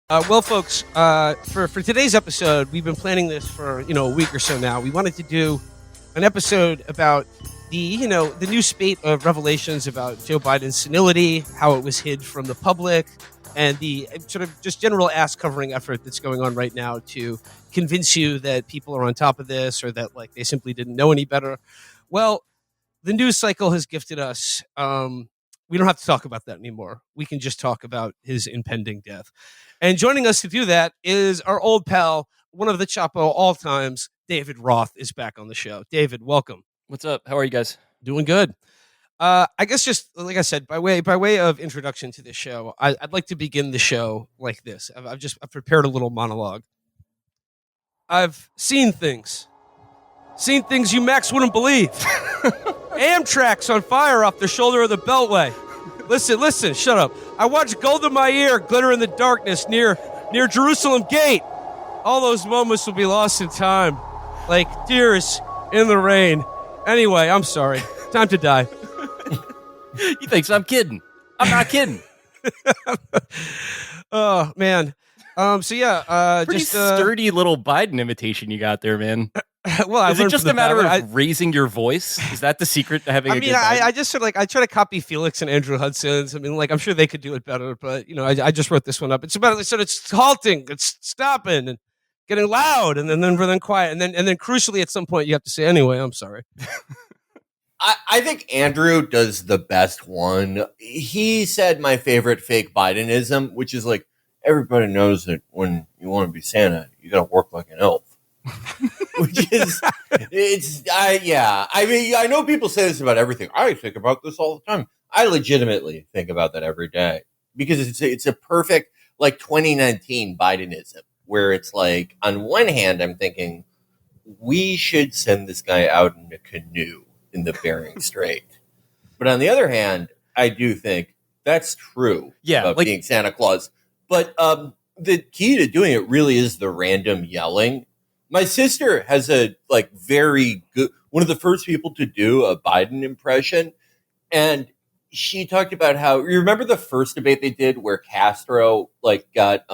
Well, folks, for today's episode, we've been planning this for a week or so now. We wanted to do an episode about the new spate of revelations about Joe Biden's senility, how it was hid from the public, and the sort of just general ass covering effort that's going on right now to convince you that people are on top of this or that they simply didn't know any better. Well, the news cycle has gifted us. We don't have to talk about that anymore. We can just talk about his impending death. And joining us to do that is our old pal, one of the Chapo all times, David Roth, is back on the show. David, welcome. What's up? How are you guys? Doing good. I guess just like I said, by way of introduction to this show, I'd like to begin the show like this. I've prepared a little monologue. I've seen things you Max wouldn't believe. Amtrak's on fire off the shoulder of the Beltway. Listen, shut up. I watched gold in my ear glitter in the darkness near Jerusalem Gate. All those moments will be lost in time, like tears in the rain. Anyway, I'm sorry. Time to die. You think so? I'm kidding. I'm not kidding. Oh, man. Pretty sturdy little Biden imitation you got there, man. Well, is it just a matter of raising your voice? Is that the secret to having a good Biden? I just I try to copy Felix and Andrew Hudson's. I mean, I'm sure they could do it better, but I just wrote this one up. It's about it's halting, it's stopping, and getting loud, and then quiet, and then crucially at some point you have to say, anyway, I'm sorry. I think Andrew does the best one. He said my favorite fake Bidenism, which is like, everybody knows that when you want to be Santa, you got to work like an elf. Which is, I mean, I know people say this about everything. I think about this all the time. I legitimately think about that every day because it's a perfect 2019 Bidenism where it's like, on one hand, I'm thinking we should send this guy out in a canoe in the Bering Strait. But on the other hand, I do think that's true about being Santa Claus. But the key to doing it really is the random yelling. My sister has a very good, one of the first people to do a Biden impression. And she talked about how, you remember the first debate they did where Castro got,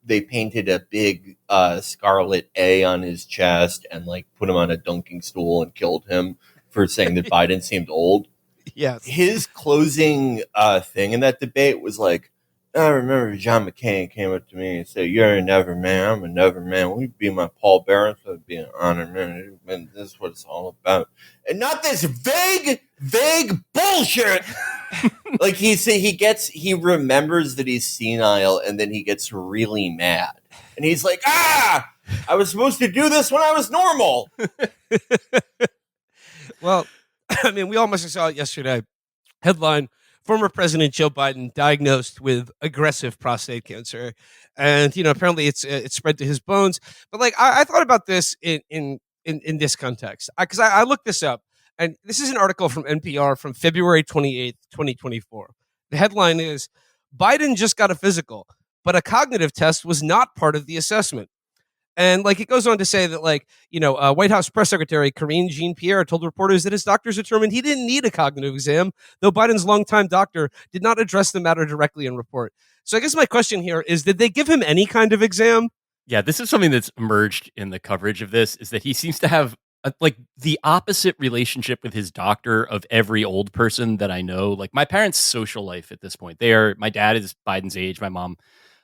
they painted a big scarlet A on his chest and put him on a dunking stool and killed him for saying that Biden seemed old. Yes. His closing thing in that debate was I remember John McCain came up to me and said, "You're a never man. I'm a never man. Will you be my Paul Barron? So it'd be an honor, man. And this is what it's all about." And not this vague bullshit. He remembers that he's senile and then he gets really mad. And he's like, I was supposed to do this when I was normal. Well, I mean, we all must have saw it yesterday. Headline: former President Joe Biden diagnosed with aggressive prostate cancer, and apparently it's spread to his bones. But I thought about this in this context because I looked this up, and this is an article from NPR from February 28th, 2024. The headline is: Biden just got a physical, but a cognitive test was not part of the assessment. And it goes on to say that White House press secretary Karine Jean-Pierre told reporters that his doctors determined he didn't need a cognitive exam, though Biden's longtime doctor did not address the matter directly in report. So I guess my question here is, did they give him any kind of exam? Yeah, this is something that's emerged in the coverage of this, is that he seems to have the opposite relationship with his doctor of every old person that I know. My parents' social life at this point, my dad is Biden's age, my mom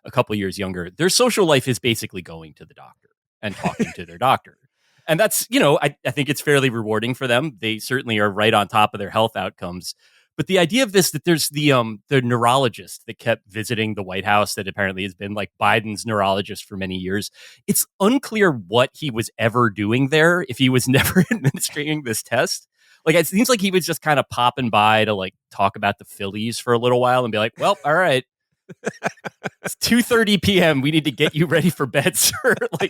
a couple years younger. Their social life is basically going to the doctor and talking to their doctor. And that's, I think it's fairly rewarding for them. They certainly are right on top of their health outcomes. But the idea of this, that there's the neurologist that kept visiting the White House that apparently has been Biden's neurologist for many years. It's unclear what he was ever doing there, if he was never administering this test. It seems like he was just kind of popping by to talk about the Phillies for a little while and be like, well, all right. It's 2:30 p.m. We need to get you ready for bed, sir. I'm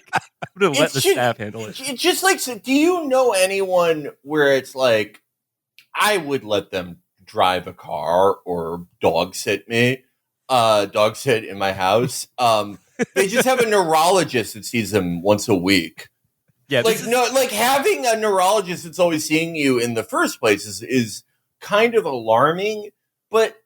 going to let the staff handle it. It's just do you know anyone where it's I would let them drive a car or dog sit in my house? They just have a neurologist that sees them once a week. Yeah, having a neurologist that's always seeing you in the first place is kind of alarming, but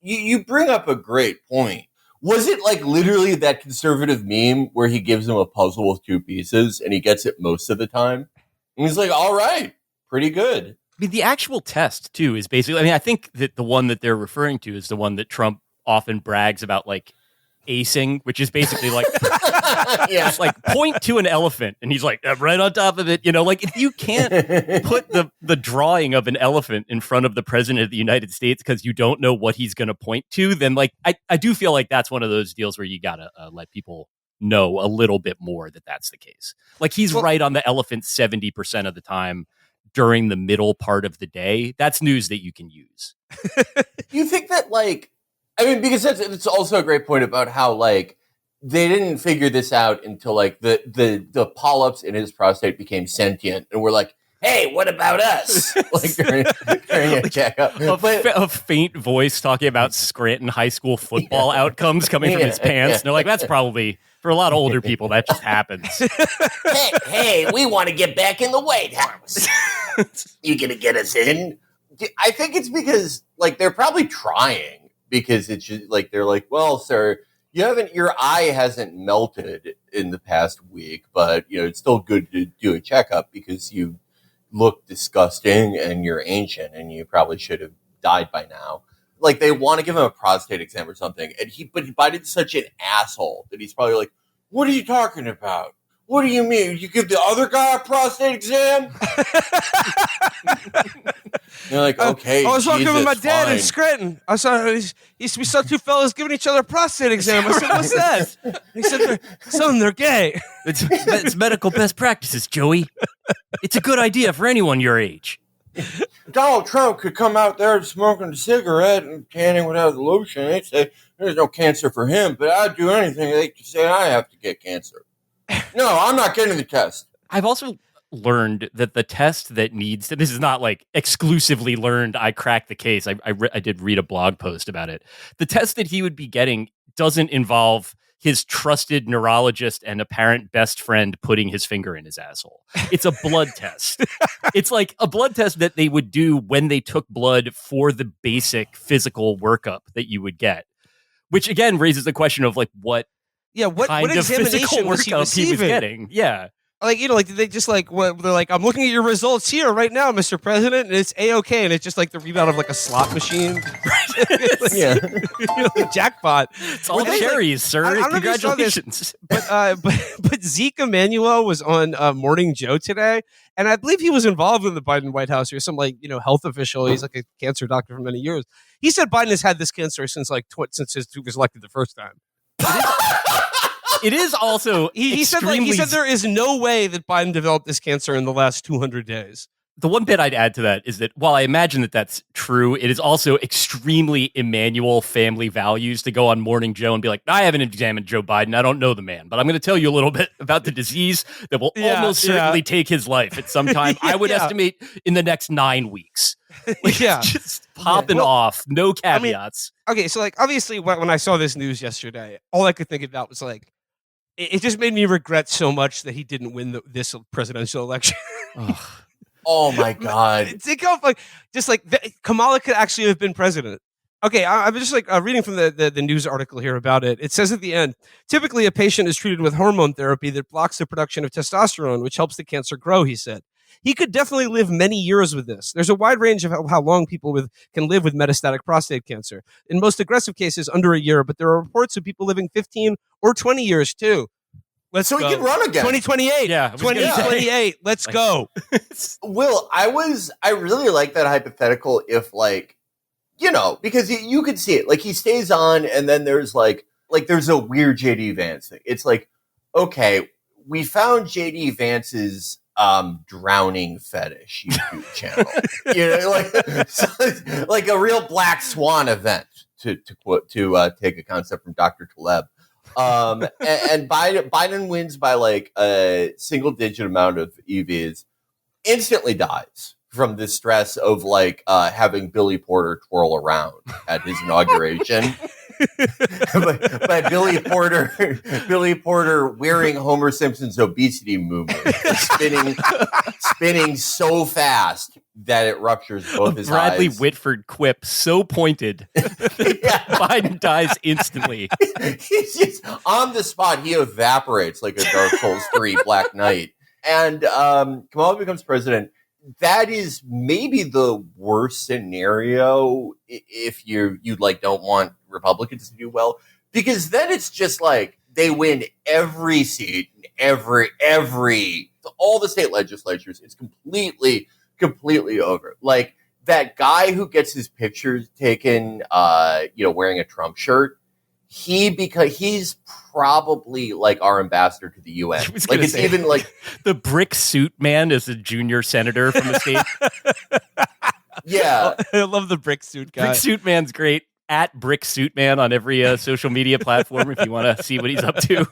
you bring up a great point. Was it like literally that conservative meme where he gives him a puzzle with 2 pieces and he gets it most of the time? And he's like, all right, pretty good. I mean, the actual test, too, is basically, I mean, I think that the one that they're referring to is the one that Trump often brags about, like, acing, which is basically like, just like point to an elephant. And he's like, I'm right on top of it. You know, like if you can't put the drawing of an elephant in front of the president of the United States because you don't know what he's going to point to, then like, I do feel like that's one of those deals where you got to let people know a little bit more that that's the case. Like he's right on the elephant 70% of the time during the middle part of the day. That's news that you can use. You think that like, I mean, because it's also a great point about how like they didn't figure this out until like the polyps in his prostate became sentient, and we're like, "Hey, what about us?" Like during a checkup, a faint voice talking about Scranton High School football outcomes coming from his pants. And they're like, "That's probably for a lot of older people that just happens." Hey, we want to get back in the White House. You gonna get us in? I think it's because like they're probably trying. Because it's just like they're like, well, sir, your eye hasn't melted in the past week, but you know it's still good to do a checkup because you look disgusting and you're ancient and you probably should have died by now. Like they want to give him a prostate exam or something, but Biden's such an asshole that he's probably like, what are you talking about? What do you mean? You give the other guy a prostate exam? You're like, okay, I was walking with my dad fine. in Scranton. I we saw 2 fellas giving each other a prostate exam. I said, what's that? He said, son, they're gay. It's medical best practices, Joey. It's a good idea for anyone your age. Donald Trump could come out there smoking a cigarette and tanning without the lotion. They'd say there's no cancer for him, but I'd do anything. They could say I have to get cancer. No, I'm not getting the test. I've also learned that the test that needs to, this is not like exclusively learned, I cracked the case. I did read a blog post about it. The test that he would be getting doesn't involve his trusted neurologist and apparent best friend putting his finger in his asshole. It's a blood test. It's like a blood test that they would do when they took blood for the basic physical workup that you would get, which again raises the question of like what kind of physical workup he was getting. Yeah. Like, you know, like they just like, they're like, I'm looking at your results here right now, Mr. President, and it's A-OK, and it's just like the readout of like a slot machine. Yeah. You know, jackpot. It's all cherries, sir. I don't Congratulations. Know if you saw this, but Zeke Emanuel was on Morning Joe today, and I believe he was involved in the Biden White House. He was some like, you know, health official. He's like a cancer doctor for many years. He said Biden has had this cancer since like since he was elected the first time. It is also he said there is no way that Biden developed this cancer in the last 200 days. The one bit I'd add to that is that while I imagine that that's true, it is also extremely Emmanuel family values to go on Morning Joe and be like, I haven't examined Joe Biden. I don't know the man, but I'm going to tell you a little bit about the disease that will almost certainly take his life at some time. I would estimate in the next 9 weeks. Like, just popping off, no caveats. I mean, okay, so like obviously when I saw this news yesterday, all I could think about was like, it just made me regret so much that he didn't win this presidential election. Oh my God! Think of like just like Kamala could actually have been president. Okay, I'm just like reading from the news article here about it. It says at the end, typically a patient is treated with hormone therapy that blocks the production of testosterone, which helps the cancer grow. He said he could definitely live many years with this. There's a wide range of how long people can live with metastatic prostate cancer. In most aggressive cases, under a year, but there are reports of people living 15 or 20 years too. So he can run again. 2028. Yeah. 2028. Let's go. Will, I really like that hypothetical if like, you know, because you could see it. Like he stays on and then there's like there's a weird JD Vance thing. It's like, okay, we found JD Vance's drowning fetish YouTube channel. You know, like a real Black Swan event to take a concept from Dr. Taleb. And Biden wins by like a single digit amount of EVs, instantly dies from the stress of like having Billy Porter twirl around at his inauguration. by Billy Porter wearing Homer Simpson's obesity movement, spinning so fast that it ruptures both his Bradley eyes. Whitford quip so pointed that Biden dies instantly. He's just on the spot. He evaporates like a Dark Souls 3 Black Knight. And Kamala becomes president. That is maybe the worst scenario if you like don't want Republicans to do well, because then it's just like they win every seat, all the state legislatures. It's completely over. Like that guy who gets his pictures taken, wearing a Trump shirt. He's probably like our ambassador to the UN. Like it's even like the brick suit man is a junior senator from the state. Yeah, I love the brick suit guy. Brick suit man's great. At brick suit man on every social media platform if you want to see what he's up to.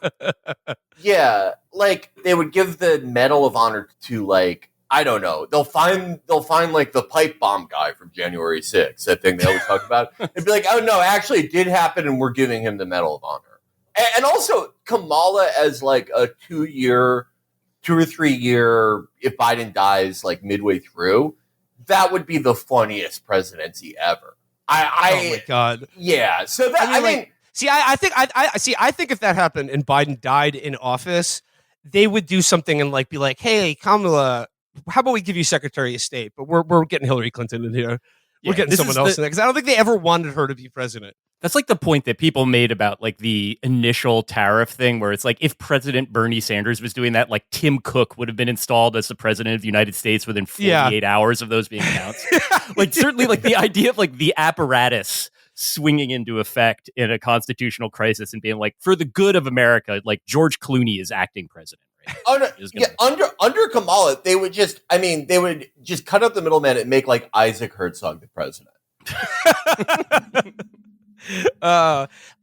Yeah, like they would give the Medal of Honor to like, I don't know. They'll find like the pipe bomb guy from January 6th, that thing they always talk about. They'd be like, oh no, actually it did happen and we're giving him the Medal of Honor. And also Kamala as like a 2 or 3 year, if Biden dies like midway through, that would be the funniest presidency ever. Oh my God. Yeah. So that, I mean I think if that happened and Biden died in office, they would do something and like be like, hey, Kamala, how about we give you Secretary of State? But we're getting Hillary Clinton in here. We're getting someone else in there. Because I don't think they ever wanted her to be president. That's like the point that people made about like the initial tariff thing, where it's like if President Bernie Sanders was doing that, like Tim Cook would have been installed as the president of the United States within 48 hours of those being announced. Like certainly like the idea of like the apparatus swinging into effect in a constitutional crisis and being like, for the good of America, like George Clooney is acting president. Under Kamala, they would just cut out the middleman and make like Isaac Herzog the president.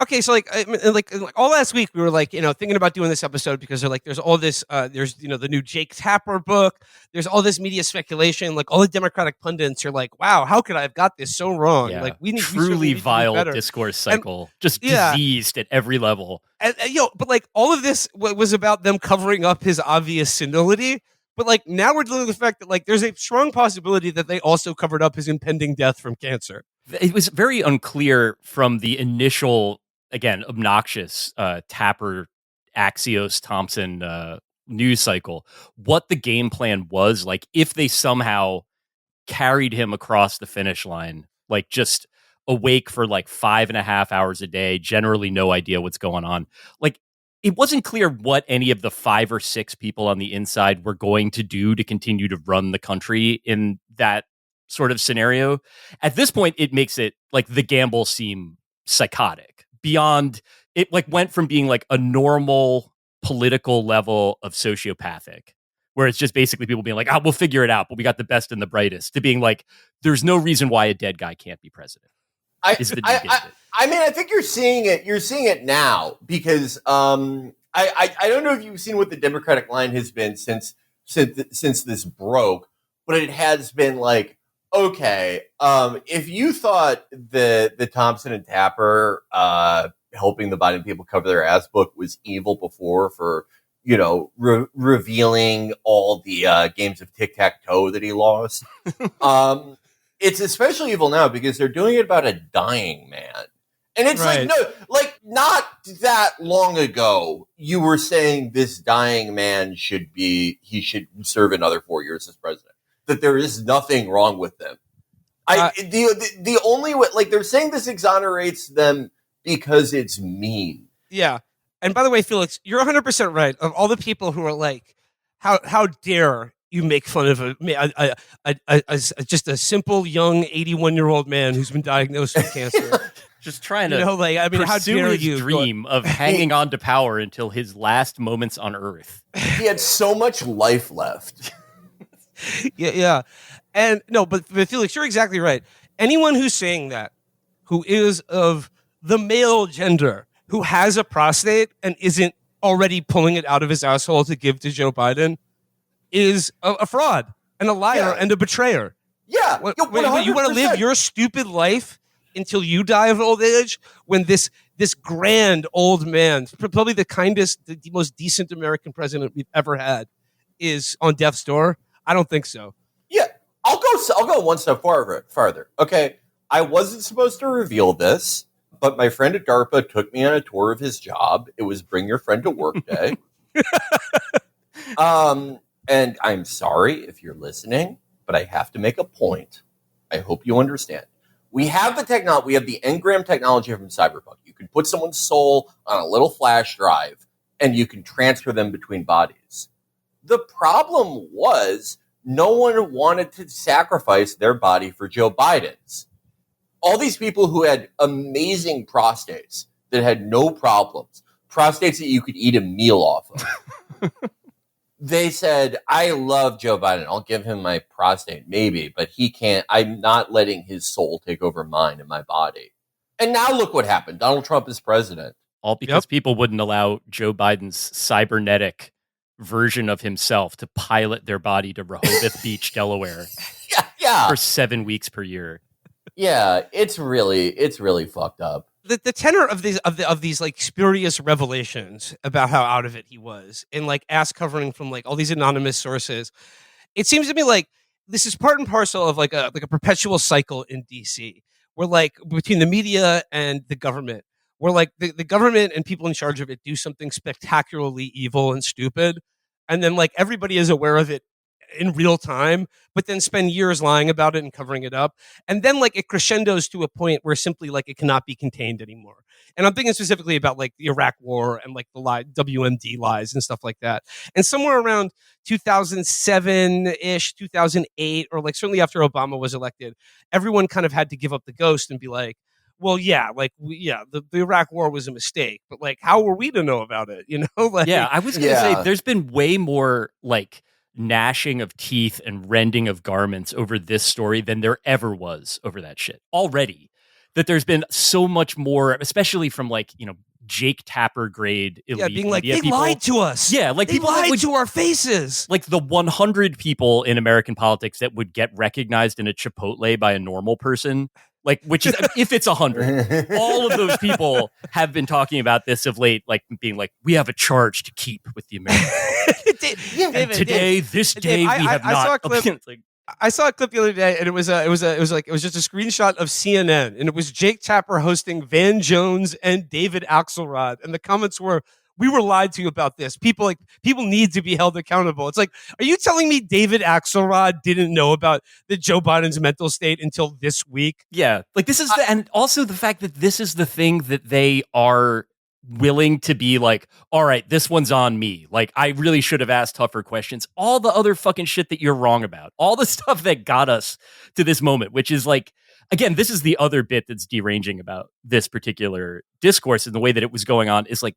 Okay, so like all last week we were like, thinking about doing this episode because they're like, there's all this, there's the new Jake Tapper book, there's all this media speculation, like all the Democratic pundits are like, wow, how could I have got this so wrong? Yeah. Like we need truly vile better. Discourse cycle, just diseased at every level. And but like all of this was about them covering up his obvious senility. But like now we're dealing with the fact that like there's a strong possibility that they also covered up his impending death from cancer. It was very unclear from the initial, again, obnoxious Tapper, Axios, Thompson news cycle what the game plan was. Like if they somehow carried him across the finish line, like just awake for like 5.5 hours a day, generally no idea what's going on. Like it wasn't clear what any of the 5 or 6 people on the inside were going to do to continue to run the country in that sort of scenario. At this point, it makes it like the gamble seem psychotic. Beyond it, like went from being like a normal political level of sociopathic, where it's just basically people being like, we'll figure it out, but we got the best and the brightest, to being like, there's no reason why a dead guy can't be president. I think you're seeing it. You're seeing it now because I don't know if you've seen what the Democratic line has been since this broke, but it has been like, okay, if you thought the Thompson and Tapper helping the Biden people cover their ass book was evil before for revealing all the games of tic-tac-toe that he lost. It's especially evil now because they're doing it about a dying man. And it's right. like not that long ago, you were saying this dying man should serve another 4 years as president. That there is nothing wrong with them. The only way, like they're saying this exonerates them because it's mean. Yeah. And by the way, Felix, you're 100% right. Of all the people who are like, how dare you make fun of just a simple young 81-year-old man who's been diagnosed with cancer. Just trying to how dare his you dream of hanging on to power until his last moments on Earth. He had so much life left. Yeah. And no, but Felix, you're exactly right. Anyone who's saying that, who is of the male gender, who has a prostate and isn't already pulling it out of his asshole to give to Joe Biden, is a fraud and a liar and a betrayer. Yeah. You want to live your stupid life until you die of old age when this grand old man, probably the kindest, the most decent American president we've ever had, is on death's door? I don't think so. Yeah. I'll go I'll go one step farther. Okay, I wasn't supposed to reveal this, but my friend at DARPA took me on a tour of his job. It was Bring Your Friend to Work Day. And I'm sorry if you're listening, but I have to make a point. I hope you understand. We have the technology. We have the engram technology from Cyberpunk. You can put someone's soul on a little flash drive, and you can transfer them between bodies. The problem was no one wanted to sacrifice their body for Joe Biden's. All these people who had amazing prostates that had no problems, prostates that you could eat a meal off of. They said, I love Joe Biden. I'll give him my prostate, maybe, but he can't. I'm not letting his soul take over mine and my body. And now look what happened. Donald Trump is president. All because people wouldn't allow Joe Biden's cybernetic version of himself to pilot their body to Rehoboth Beach, Delaware. Yeah. For 7 weeks per year. Yeah, it's really fucked up. The tenor of these like spurious revelations about how out of it he was, and like ass covering from like all these anonymous sources, it seems to me like this is part and parcel of like a perpetual cycle in DC, where like between the media and the government, where like the government and people in charge of it do something spectacularly evil and stupid, and then like everybody is aware of it in real time, but then spend years lying about it and covering it up. And then like it crescendos to a point where simply like it cannot be contained anymore. And I'm thinking specifically about like the Iraq war and like the WMD lies and stuff like that. And somewhere around 2007-ish, 2008, or like certainly after Obama was elected, everyone kind of had to give up the ghost and be like, well, yeah, like, the Iraq war was a mistake, but like, how were we to know about it? You know? Like, yeah, I was going to say there's been way more like gnashing of teeth and rending of garments over this story than there ever was over that shit already. That there's been so much more, especially from like, you know, Jake Tapper grade elite being like, media they people. lied to us. Yeah, like they people lied that would, to our faces. Like the 100 people in American politics that would get recognized in a Chipotle by a normal person. Like, which is, if it's 100, all of those people have been talking about this of late, like being like, we have a charge to keep with the Americans. This day, we have not. Saw a clip, I saw a clip the other day, and it was just a screenshot of CNN, and it was Jake Tapper hosting Van Jones and David Axelrod, and the comments were, we were lied to about this. People need to be held accountable. It's like, are you telling me David Axelrod didn't know about the Joe Biden's mental state until this week? Yeah, like this is and also the fact that this is the thing that they are willing to be like, all right, this one's on me. Like, I really should have asked tougher questions. All the other fucking shit that you're wrong about. All the stuff that got us to this moment, which is like, again, this is the other bit that's deranging about this particular discourse and the way that it was going on is like,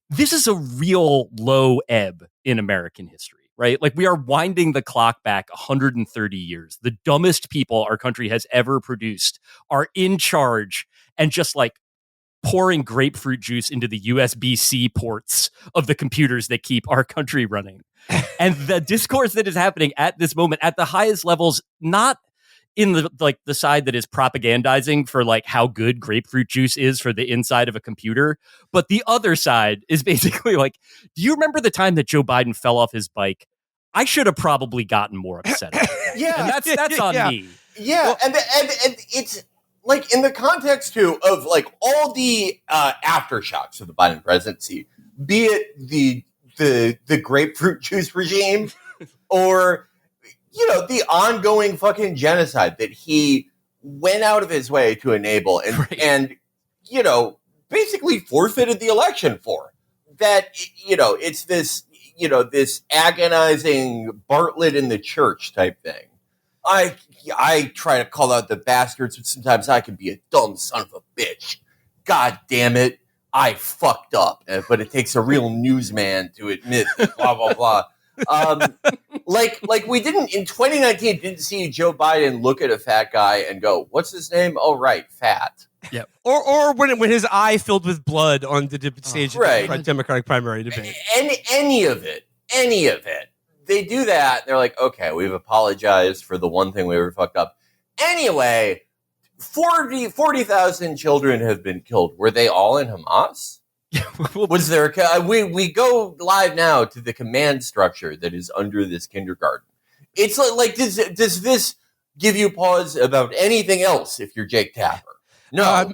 this is a real low ebb in American history, right? Like we are winding the clock back 130 years. The dumbest people our country has ever produced are in charge and just like pouring grapefruit juice into the USB-C ports of the computers that keep our country running. And the discourse that is happening at this moment at the highest levels, not in the side that is propagandizing for like how good grapefruit juice is for the inside of a computer, but the other side is basically like, do you remember the time that Joe Biden fell off his bike? I should have probably gotten more upset. Yeah, and that's on me. Yeah, well, and it's like in the context too of like all the aftershocks of the Biden presidency, be it the grapefruit juice regime or, you know, the ongoing fucking genocide that he went out of his way to enable and you know, basically forfeited the election for. That, you know, it's this, you know, this agonizing Bartlett in the church type thing. I try to call out the bastards, but sometimes I can be a dumb son of a bitch. God damn it, I fucked up. But it takes a real newsman to admit blah, blah, blah. Like we didn't in 2019 didn't see Joe Biden look at a fat guy and go, "What's his name? Oh, right, fat." Yep. Or when his eye filled with blood on the stage of the Democratic primary debate. Any of it. They do that. They're like, okay, we've apologized for the one thing we ever fucked up. Anyway, 40,000 children have been killed. Were they all in Hamas? Was there? We go live now to the command structure that is under this kindergarten. It's like does this give you pause about anything else if you're Jake Tapper. No.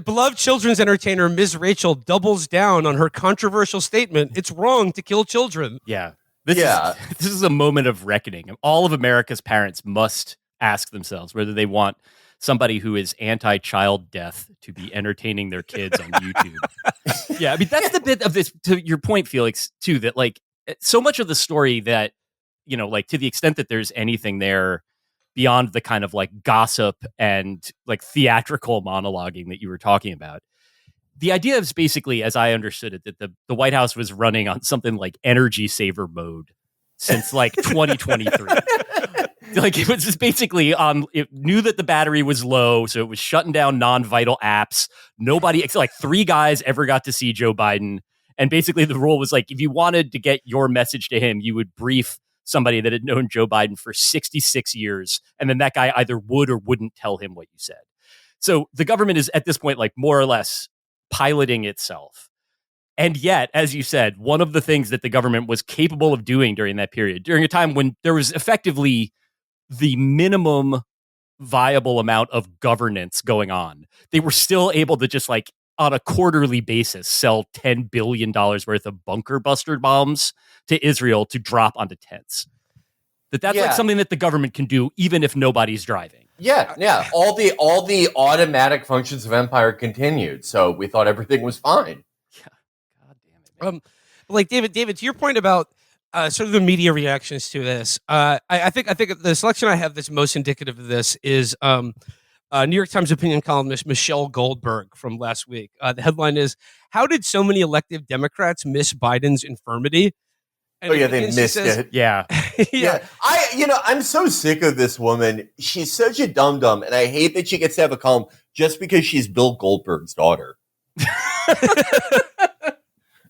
Beloved children's entertainer Ms. Rachel doubles down on her controversial statement, it's wrong to kill children. Yeah. This is a moment of reckoning. All of America's parents must ask themselves whether they want somebody who is anti-child death to be entertaining their kids on YouTube. Yeah, I mean, that's the bit of this, to your point, Felix, too, that like so much of the story that, you know, like to the extent that there's anything there beyond the kind of like gossip and like theatrical monologuing that you were talking about. The idea is basically, as I understood it, that the White House was running on something like energy saver mode since like 2023. Like it was just basically it knew that the battery was low, so it was shutting down non-vital apps. Nobody, except like 3 guys, ever got to see Joe Biden. And basically the rule was like, if you wanted to get your message to him, you would brief somebody that had known Joe Biden for 66 years. And then that guy either would or wouldn't tell him what you said. So the government is at this point, like more or less piloting itself. And yet, as you said, one of the things that the government was capable of doing during that period, during a time when there was effectively the minimum viable amount of governance going on, they were still able to just like on a quarterly basis sell $10 billion worth of bunker buster bombs to Israel to drop onto tents. That's like something that the government can do even if nobody's driving. Yeah. All the automatic functions of empire continued, so we thought everything was fine. Yeah, God damn it. Like David, to your point about sort of the media reactions to this, I think the selection I have that's most indicative of this is New York Times opinion columnist Michelle Goldberg from last week. The headline is, "How did so many elective Democrats miss Biden's infirmity?" And they missed it. Yeah. Yeah. I'm so sick of this woman. She's such a dum-dum, and I hate that she gets to have a column just because she's Bill Goldberg's daughter.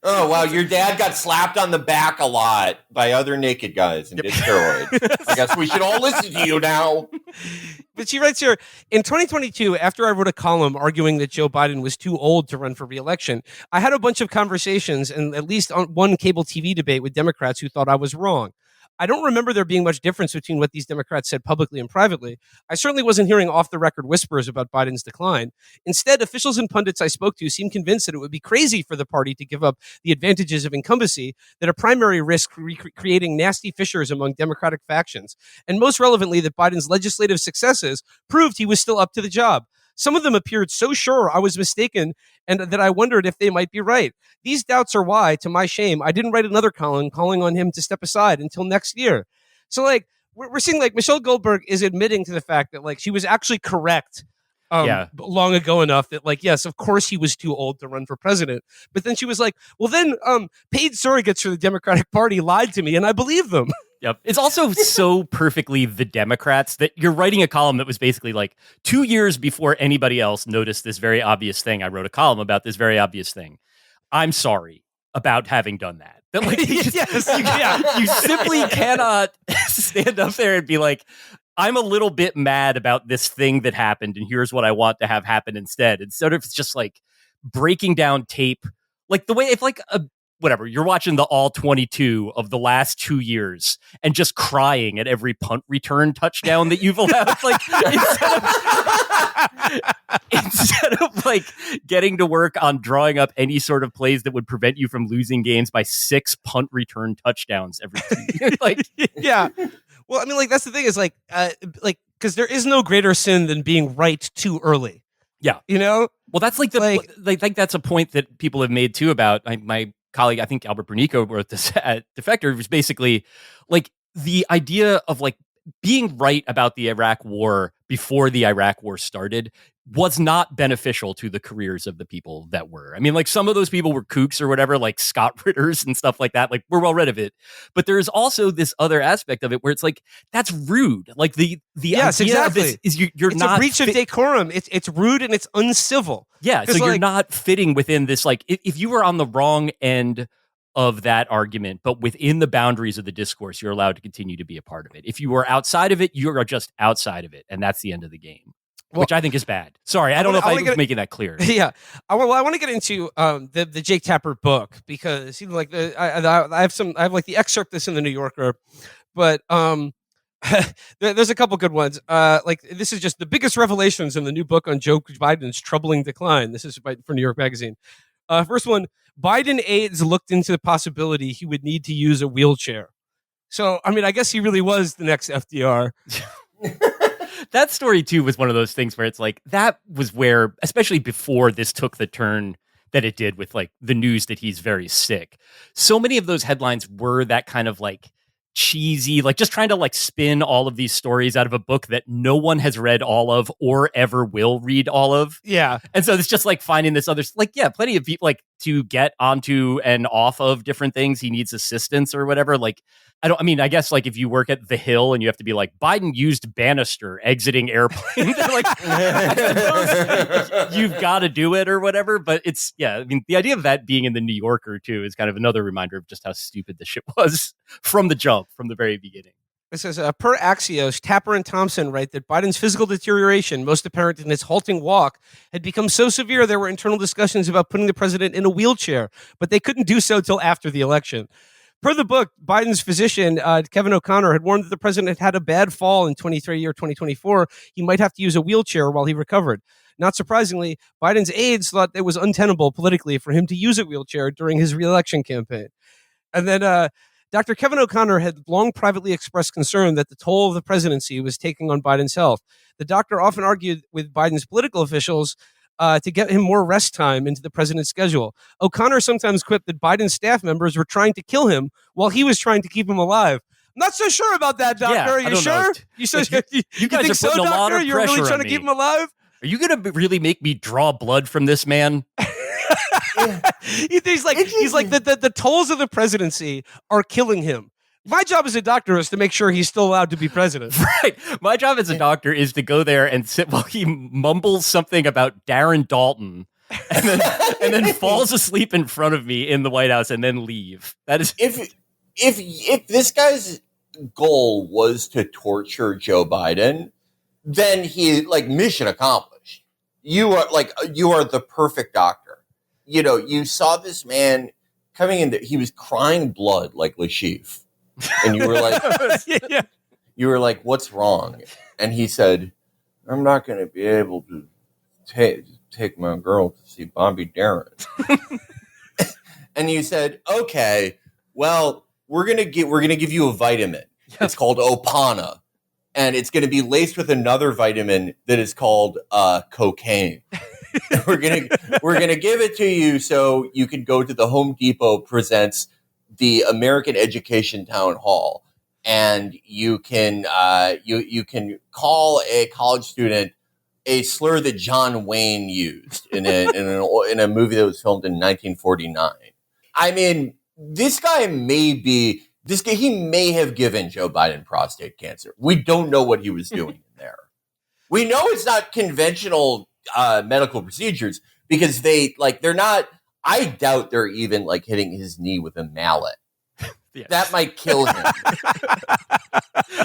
Oh, wow. Your dad got slapped on the back a lot by other naked guys and did steroids. I guess we should all listen to you now. But she writes here, in 2022, after I wrote a column arguing that Joe Biden was too old to run for re-election, I had a bunch of conversations and at least on one cable TV debate with Democrats who thought I was wrong. I don't remember there being much difference between what these Democrats said publicly and privately. I certainly wasn't hearing off-the-record whispers about Biden's decline. Instead, officials and pundits I spoke to seemed convinced that it would be crazy for the party to give up the advantages of incumbency, that a primary risk creating nasty fissures among Democratic factions, and most relevantly, that Biden's legislative successes proved he was still up to the job. Some of them appeared so sure I was mistaken and that I wondered if they might be right. These doubts are why, to my shame, I didn't write another column calling on him to step aside until next year. So, like, we're seeing, like, Michelle Goldberg is admitting to the fact that, like, she was actually correct long ago enough that, like, yes, of course he was too old to run for president. But then she was like, well, then paid surrogates for the Democratic Party lied to me, and I believe them. Yep. It's also so perfectly the Democrats that you're writing a column that was basically like 2 years before anybody else noticed this very obvious thing. I wrote a column about this very obvious thing. I'm sorry about having done that. That like, you simply cannot stand up there and be like, I'm a little bit mad about this thing that happened, and here's what I want to have happen instead. Instead of just like breaking down tape, like the way if like a whatever, you're watching the all 22 of the last 2 years and just crying at every punt return touchdown that you've allowed. Like instead of like getting to work on drawing up any sort of plays that would prevent you from losing games by 6 punt return touchdowns every 2 years. Like, yeah. Well, I mean, like, that's the thing is like, because there is no greater sin than being right too early. Yeah. You know? Well, that's like I think that's a point that people have made too about my colleague, I think Albert Bernico wrote this at Defector, was basically like the idea of like being right about the Iraq war before the Iraq war started was not beneficial to the careers of the people that were. I mean, like some of those people were kooks or whatever, like Scott Ritters and stuff like that. Like we're well rid of it. But there's also this other aspect of it where it's like, that's rude. Like the yes, idea exactly. of this is you're it's not a breach of decorum. It's rude and it's uncivil. Yeah. So like, you're not fitting within this, like if you were on the wrong end of that argument, but within the boundaries of the discourse, you're allowed to continue to be a part of it. If you were outside of it, you are just outside of it. And that's the end of the game. Well, which I think is bad. Sorry, I don't know if I was making that clear. Yeah, I want to get into the Jake Tapper book because like I have like the excerpt that's in the New Yorker, but There's a couple good ones. Like this is just the biggest revelations in the new book on Joe Biden's troubling decline. This is for New York Magazine. First one, Biden aides looked into the possibility he would need to use a wheelchair. So, I mean, I guess he really was the next FDR. That story, too, was one of those things where it's like, that was where, especially before this took the turn that it did with like the news that he's very sick. So many of those headlines were that kind of like cheesy, like just trying to like spin all of these stories out of a book that no one has read all of or ever will read all of. Yeah. And so it's just like finding this other, like, yeah, plenty of people like to get onto and off of different things. He needs assistance or whatever. Like, I guess like if you work at The Hill and you have to be like, Biden used banister exiting airplane, like, you've got to do it or whatever. But it's, yeah, I mean, the idea of that being in the New Yorker too is kind of another reminder of just how stupid this shit was from the jump, from the very beginning. It says, per Axios, Tapper and Thompson write that Biden's physical deterioration, most apparent in his halting walk, had become so severe there were internal discussions about putting the president in a wheelchair, but they couldn't do so till after the election. Per the book, Biden's physician, Kevin O'Connor, had warned that the president had a bad fall in 2024. He might have to use a wheelchair while he recovered. Not surprisingly, Biden's aides thought it was untenable politically for him to use a wheelchair during his reelection campaign. And then Dr. Kevin O'Connor had long privately expressed concern that the toll of the presidency was taking on Biden's health. The doctor often argued with Biden's political officials to get him more rest time into the president's schedule. O'Connor sometimes quipped that Biden's staff members were trying to kill him while he was trying to keep him alive. I'm not so sure about that, doctor. Yeah, are you sure? You guys think are putting a lot of You're really pressure trying on to me. keep him alive? Are you going to really make me draw blood from this man? He's like the tolls of the presidency are killing him. My job as a doctor is to make sure he's still allowed to be president. Right. My job as a doctor is to go there and sit while he mumbles something about Darren Dalton and then falls asleep in front of me in the White House and then leave. That is if this guy's goal was to torture Joe Biden, then he like mission accomplished. You are the perfect doctor. You know, you saw this man coming in. He was crying blood like Lashif. And you were like, Yeah. You were like, what's wrong? And he said, I'm not going to be able to take my girl to see Bobby Darin. And you said, okay, well, we're gonna give you a vitamin. It's called Opana, and it's going to be laced with another vitamin that is called cocaine. We're gonna give it to you so you can go to the Home Depot presents the American Education Town Hall, and you can you can call a college student a slur that John Wayne used in a movie that was filmed in 1949. I mean, he may have given Joe Biden prostate cancer. We don't know what he was doing in there. We know it's not conventional medical procedures because they're not. I doubt they're even like hitting his knee with a mallet. Yes. That might kill him.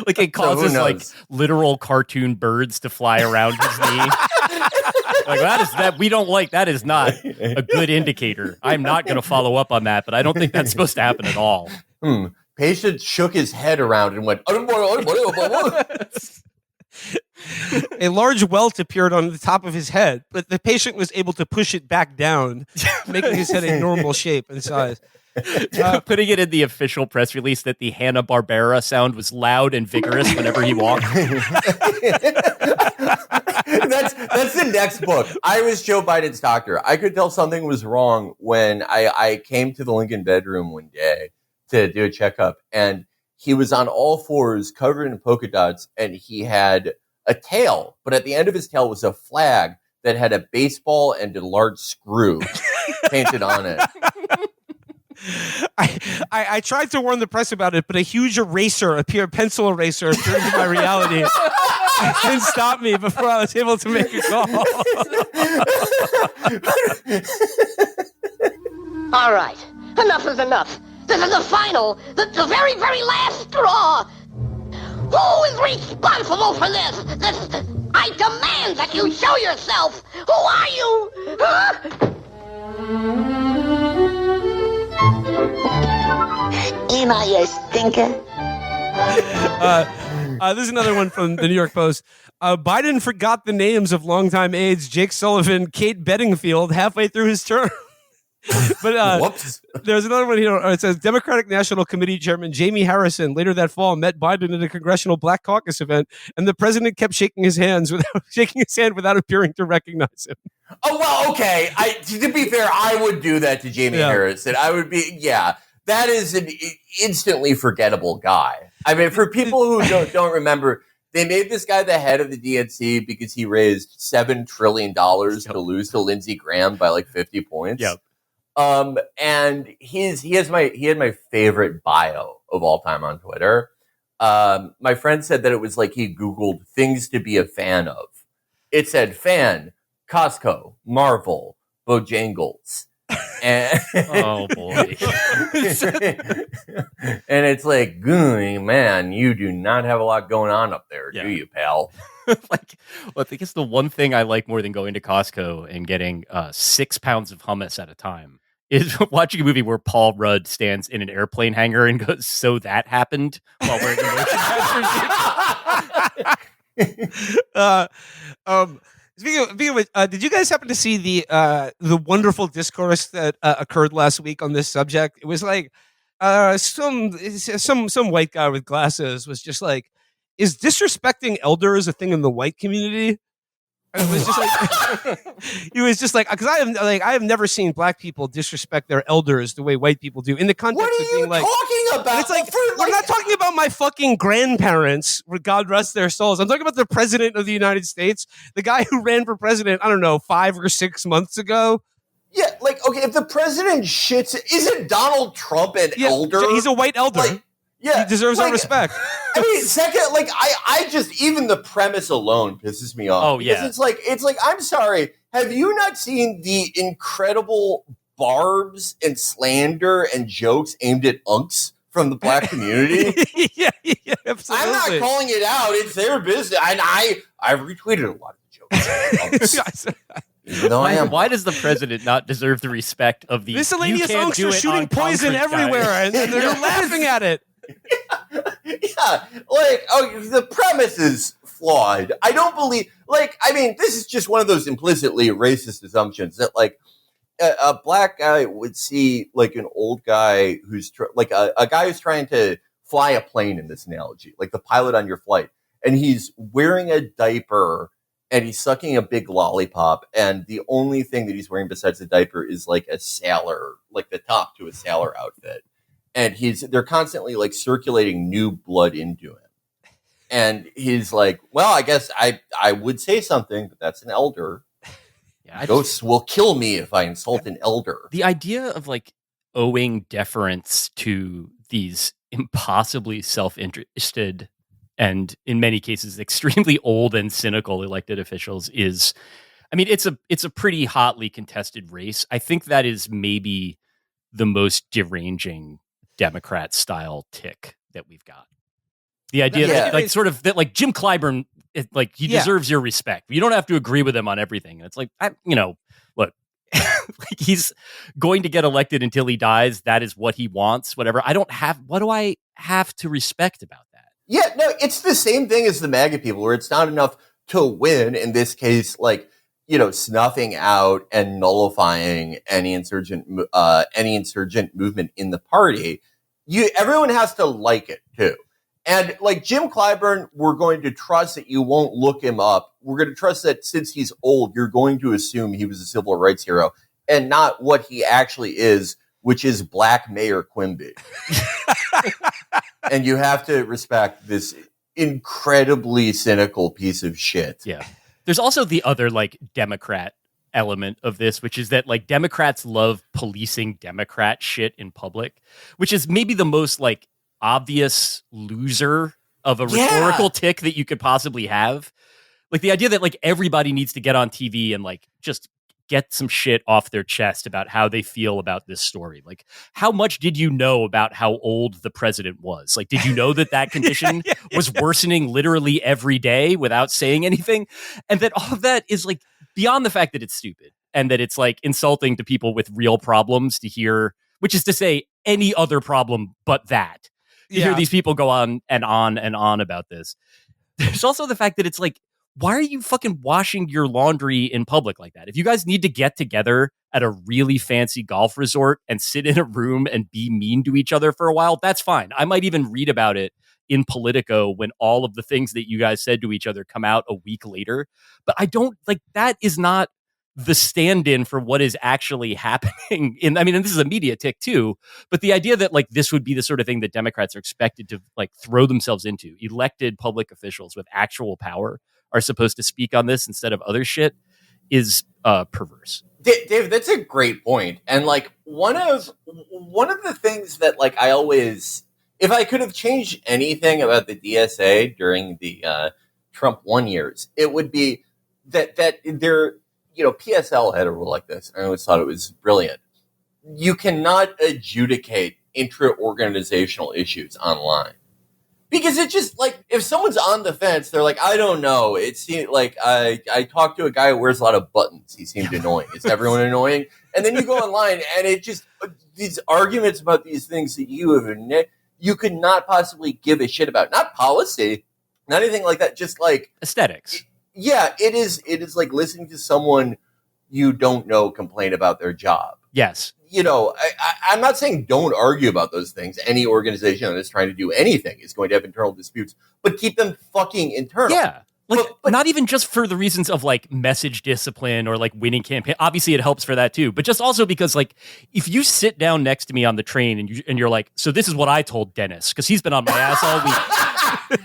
Like it causes like literal cartoon birds to fly around his knee. Like that is not a good indicator. I'm not going to follow up on that, but I don't think that's supposed to happen at all. Patient shook his head around and went. A large welt appeared on the top of his head, but the patient was able to push it back down, making his head a normal shape and size. Putting it in the official press release that the Hanna-Barbera sound was loud and vigorous whenever he walked. That's the next book. I was Joe Biden's doctor. I could tell something was wrong when I came to the Lincoln bedroom one day to do a checkup, and he was on all fours covered in polka dots, and he had a tail, but at the end of his tail was a flag that had a baseball and a large screw painted on it. I tried to warn the press about it, but a huge pencil eraser appeared in my reality and stopped me before I was able to make a call. All right, enough is enough. This is the final, the very, very last straw. Who is responsible for this? I demand that you show yourself. Who are you? Huh? Am I a stinker? This is another one from the New York Post. Biden forgot the names of longtime aides Jake Sullivan, Kate Bedingfield halfway through his term. But Whoops. there's another one here. It says Democratic National Committee Chairman Jamie Harrison later that fall met Biden at a congressional Black Caucus event, and the president kept shaking his hand without appearing to recognize him. Oh, well, okay. To be fair, I would do that to Jamie Harrison. I would be, that is an instantly forgettable guy. I mean, for people who don't remember, they made this guy the head of the DNC because he raised $7 trillion to lose to Lindsey Graham by like 50 points. Yep. And he had my favorite bio of all time on Twitter. My friend said that it was like he Googled things to be a fan of. It said fan, Costco, Marvel, Bojangles. And oh boy. And it's like, man, you do not have a lot going on up there, do you, pal? I think it's the one thing I like more than going to Costco and getting 6 pounds of hummus at a time is watching a movie where Paul Rudd stands in an airplane hangar and goes, "So that happened," while wearing a motion capture suit. Speaking of which, did you guys happen to see the wonderful discourse that occurred last week on this subject? It was like some white guy with glasses was just like, "Is disrespecting elders a thing in the white community?" And it was just like he was just like, because I have never seen black people disrespect their elders the way white people do in the context of being like, talking about? It's like, I'm not talking about my fucking grandparents, God rest their souls. I'm talking about the president of the United States, the guy who ran for president, I don't know, 5 or 6 months ago. Yeah, like, okay, if the president shits, isn't Donald Trump an elder? He's a white elder. Like, he deserves our respect. I mean, second, like, I just, even the premise alone pisses me off. Oh, yeah. It's like, I'm sorry, have you not seen the incredible barbs and slander and jokes aimed at unks from the black community? yeah, absolutely. I'm not calling it out. It's their business. And I've retweeted a lot of the jokes. Why does the president not deserve the respect of the miscellaneous unks are shooting poison everywhere and they're laughing at it? Yeah, like, the premise is flawed. I don't believe, like, I mean, this is just one of those implicitly racist assumptions that, like, a black guy would see, like, an old guy who's, a guy who's trying to fly a plane in this analogy, like the pilot on your flight, and he's wearing a diaper and he's sucking a big lollipop, and the only thing that he's wearing besides the diaper is, like, a sailor, like the top to a sailor outfit. And they're constantly like circulating new blood into him. And he's like, well, I guess I would say something, but that's an elder. Yeah, ghosts will kill me if I insult an elder. The idea of like owing deference to these impossibly self-interested and in many cases extremely old and cynical elected officials is, I mean, it's a pretty hotly contested race. I think that is maybe the most deranging Democrat style tick that we've got. The idea that like sort of that like Jim Clyburn, like he deserves your respect. You don't have to agree with him on everything. It's like, look, like he's going to get elected until he dies. That is what he wants, whatever. What do I have to respect about that? Yeah, no, it's the same thing as the MAGA people where it's not enough to win. In this case, like, snuffing out and nullifying any insurgent movement in the party. Everyone has to like it too. And like Jim Clyburn, we're going to trust that you won't look him up. We're going to trust that since he's old, you're going to assume he was a civil rights hero and not what he actually is, which is Black Mayor Quimby. And you have to respect this incredibly cynical piece of shit. Yeah. There's also the other like Democrat element of this, which is that like Democrats love policing Democrat shit in public, which is maybe the most like obvious loser of a rhetorical tick that you could possibly have. Like the idea that like everybody needs to get on TV and like just get some shit off their chest about how they feel about this story. Like, how much did you know about how old the president was? Like, did you know that condition was worsening literally every day without saying anything? And that all of that is like beyond the fact that it's stupid and that it's like insulting to people with real problems to hear, which is to say any other problem but that. You hear Yeah. these people go on and on and on about this. There's also the fact that it's like, why are you fucking washing your laundry in public like that? If you guys need to get together at a really fancy golf resort and sit in a room and be mean to each other for a while, that's fine. I might even read about it in Politico when all of the things that you guys said to each other come out a week later. But I don't like that is not the stand-in for what is actually happening and this is a media tick too, but the idea that like this would be the sort of thing that Democrats are expected to like throw themselves into, elected public officials with actual power are supposed to speak on this instead of other shit, is perverse. Dave, that's a great point. And like one of the things that like I always, if I could have changed anything about the DSA during the Trump 1 years, it would be that they're, PSL had a rule like this. I always thought it was brilliant. You cannot adjudicate intra-organizational issues online. Because it's just like, if someone's on the fence, they're like, I don't know. It seemed like I talked to a guy who wears a lot of buttons. He seemed annoying. Is everyone annoying? And then you go online and it just, these arguments about these things that you could not possibly give a shit about. Not policy, not anything like that. Just like aesthetics. Yeah, it is like listening to someone you don't know complain about their job. Yes. I'm not saying don't argue about those things. Any organization that is trying to do anything is going to have internal disputes, but keep them fucking internal. Yeah. Like, but not even just for the reasons of like message discipline or like winning campaign. Obviously, it helps for that too. But just also because like if you sit down next to me on the train and you're like, so this is what I told Dennis because he's been on my ass all week.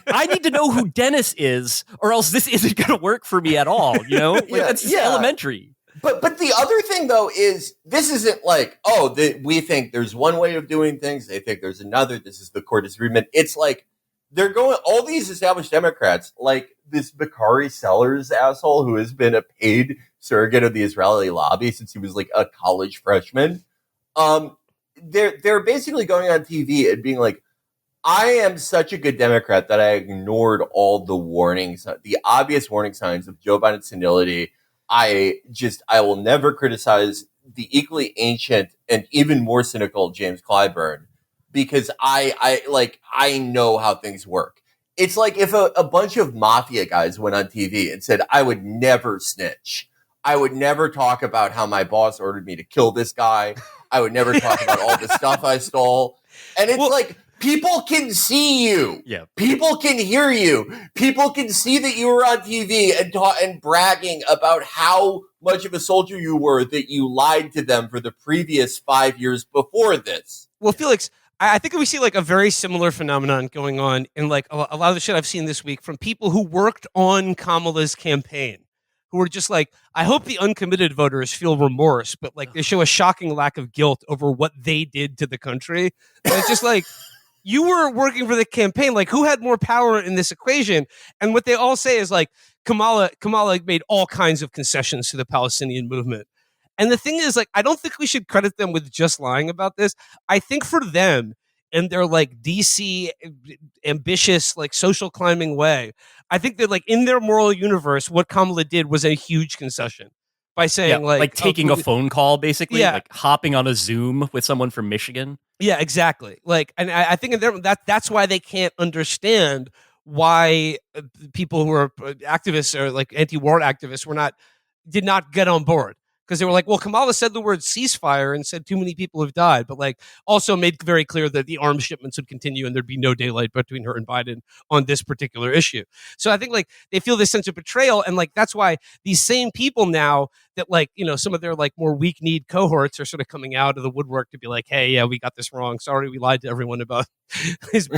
I need to know who Dennis is, or else this isn't going to work for me at all. That's just elementary. But the other thing though is this isn't like we think there's one way of doing things. They think there's another. This is the core disagreement. It's like they're going all these established Democrats like this Bakari Sellers asshole who has been a paid surrogate of the Israeli lobby since he was like a college freshman. They're basically going on TV and being like, I am such a good Democrat that I ignored all the warnings, the obvious warning signs of Joe Biden's senility. I will never criticize the equally ancient and even more cynical James Clyburn because I know how things work. It's like if a bunch of mafia guys went on TV and said, I would never snitch. I would never talk about how my boss ordered me to kill this guy. I would never talk about all the stuff I stole. And it's like, people can see you. Yeah. People can hear you. People can see that you were on TV and bragging about how much of a soldier you were, that you lied to them for the previous 5 years before this. Well, Felix, I think we see like a very similar phenomenon going on in like a lot of the shit I've seen this week from people who worked on Kamala's campaign, who were just like, I hope the uncommitted voters feel remorse, but like they show a shocking lack of guilt over what they did to the country. And it's just like, you were working for the campaign. Like, who had more power in this equation? And what they all say is like, Kamala made all kinds of concessions to the Palestinian movement. And the thing is, like, I don't think we should credit them with just lying about this. I think for them, in their like DC ambitious, like social climbing way, I think that like in their moral universe, what Kamala did was a huge concession by saying like taking a phone call, basically, Yeah. like hopping on a Zoom with someone from Michigan. Yeah, exactly. Like, and I think that's why they can't understand why people who are activists or like anti-war activists did not get on board. Because they were like, well, Kamala said the word ceasefire and said too many people have died, but like also made very clear that the arms shipments would continue and there'd be no daylight between her and Biden on this particular issue. So I think like they feel this sense of betrayal, and like that's why these same people now that like, some of their like more weak-kneed cohorts are sort of coming out of the woodwork to be like, hey, yeah, we got this wrong. Sorry, we lied to everyone about his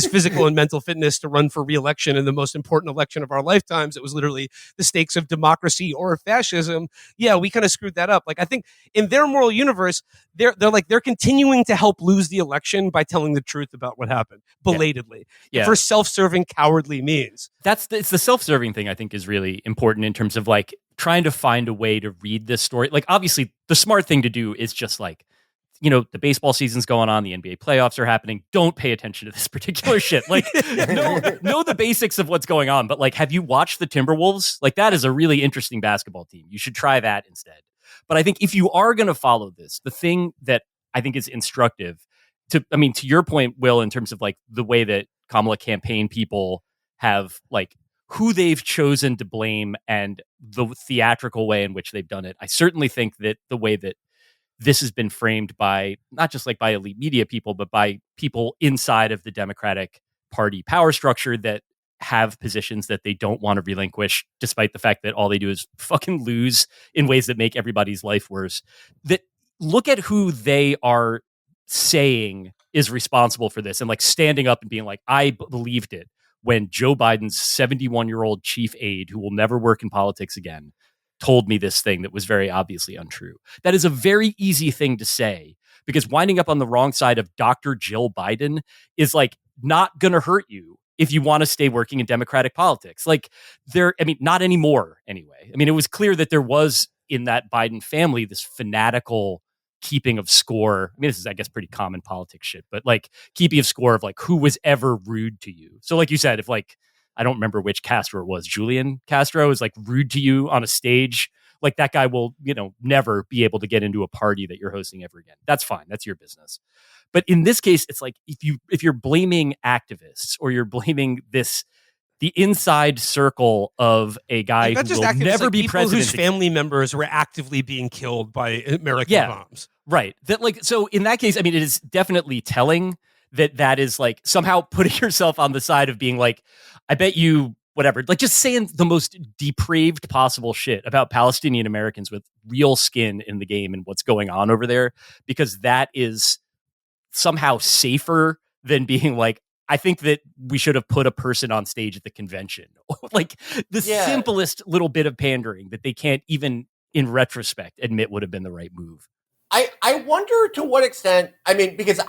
physical and mental fitness to run for re-election in the most important election of our lifetimes. It was literally the stakes of democracy or fascism. Yeah, we kind of screwed that up. Like, I think in their moral universe, they're continuing to help lose the election by telling the truth about what happened belatedly for self-serving, cowardly means. It's the self-serving thing I think is really important in terms of like trying to find a way to read this story. Like, obviously the smart thing to do is just like, the baseball season's going on, the NBA playoffs are happening. Don't pay attention to this particular shit. Like, know the basics of what's going on. But like, have you watched the Timberwolves? Like, that is a really interesting basketball team. You should try that instead. But I think if you are going to follow this, the thing that I think is instructive, to your point, Will, in terms of like the way that Kamala campaign people have like who they've chosen to blame and the theatrical way in which they've done it. I certainly think that the way that this has been framed by not just like by elite media people, but by people inside of the Democratic Party power structure that have positions that they don't want to relinquish, despite the fact that all they do is fucking lose in ways that make everybody's life worse. That look at who they are saying is responsible for this and like standing up and being like, I believed it when Joe Biden's 71-year-old chief aide, who will never work in politics again, told me this thing that was very obviously untrue. That is a very easy thing to say because winding up on the wrong side of Dr. Jill Biden is like not going to hurt you if you want to stay working in Democratic politics. Like not anymore anyway. I mean, it was clear that there was in that Biden family this fanatical keeping of score. I mean, this is, I guess, pretty common politics shit, but like keeping of score of like who was ever rude to you. So like you said, if like, I don't remember which Castro it was, Julian Castro is like rude to you on a stage, like that guy will, never be able to get into a party that you're hosting ever again. That's fine. That's your business. But in this case, it's like if you're blaming activists or you're blaming the inside circle of a guy who will never be president, whose family members were actively being killed by American bombs. Right. That like, so in that case, I mean, it is definitely telling that is like somehow putting yourself on the side of being like, I bet you whatever, like just saying the most depraved possible shit about Palestinian Americans with real skin in the game and what's going on over there, because that is somehow safer than being like, I think that we should have put a person on stage at the convention. Like the simplest little bit of pandering that they can't even in retrospect admit would have been the right move. I wonder to what extent, I mean, because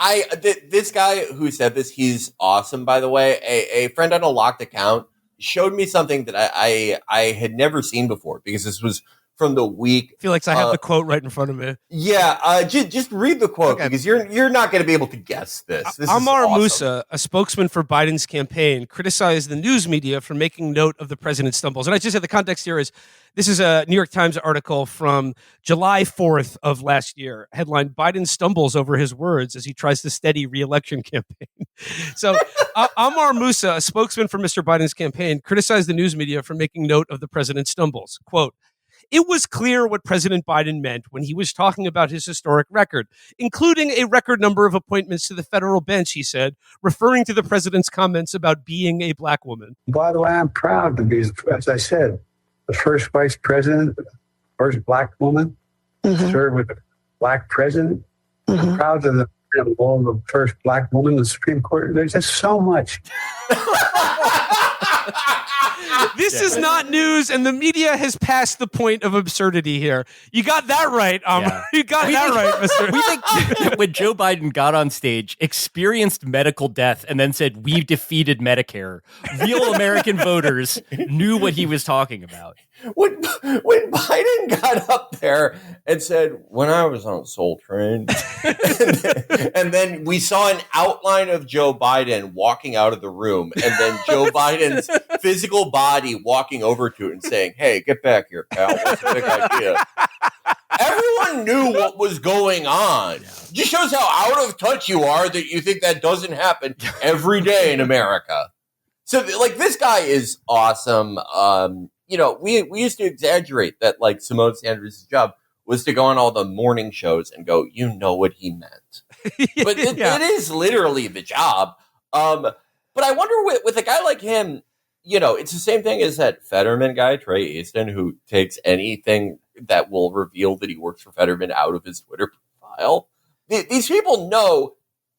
this guy who said this, he's awesome, by the way. A friend on a locked account showed me something that I had never seen before, because this was from the week. I feel like I have the quote right in front of me. Yeah, just read the quote, because you're not going to be able to guess this. Ammar Moussa, a spokesman for Biden's campaign, criticized the news media for making note of the president's stumbles. And I just said the context here is, this is a New York Times article from July 4th of last year. Headline, Biden stumbles over his words as he tries to steady reelection campaign. So Ammar Moussa, a spokesman for Mr. Biden's campaign, criticized the news media for making note of the president's stumbles. Quote, it was clear what President Biden meant when he was talking about his historic record, including a record number of appointments to the federal bench, he said, referring to the president's comments about being a black woman. By the way, I'm proud to be, as I said, the first vice president, first black woman, served with a black president. I'm proud of the first black woman in the Supreme Court. There's just so much. This is not news, and the media has passed the point of absurdity here. You got that right, You got that right, Mr. We think that when Joe Biden got on stage, experienced medical death, and then said, "We've defeated Medicare," real American voters knew what he was talking about. When Biden got up there and said, when I was on Soul Train, and then we saw an outline of Joe Biden walking out of the room, and then Joe Biden's physical body walking over to it and saying, hey, get back here, pal. What's a big idea? Everyone knew what was going on. It just shows how out of touch you are that you think that doesn't happen every day in America. So, like, this guy is awesome. We used to exaggerate that, like, Simone Sanders' job was to go on all the morning shows and go, you know what he meant. But it is literally the job. But I wonder with a guy like him, it's the same thing as that Fetterman guy, Trey Easton, who takes anything that will reveal that he works for Fetterman out of his Twitter profile. These people know,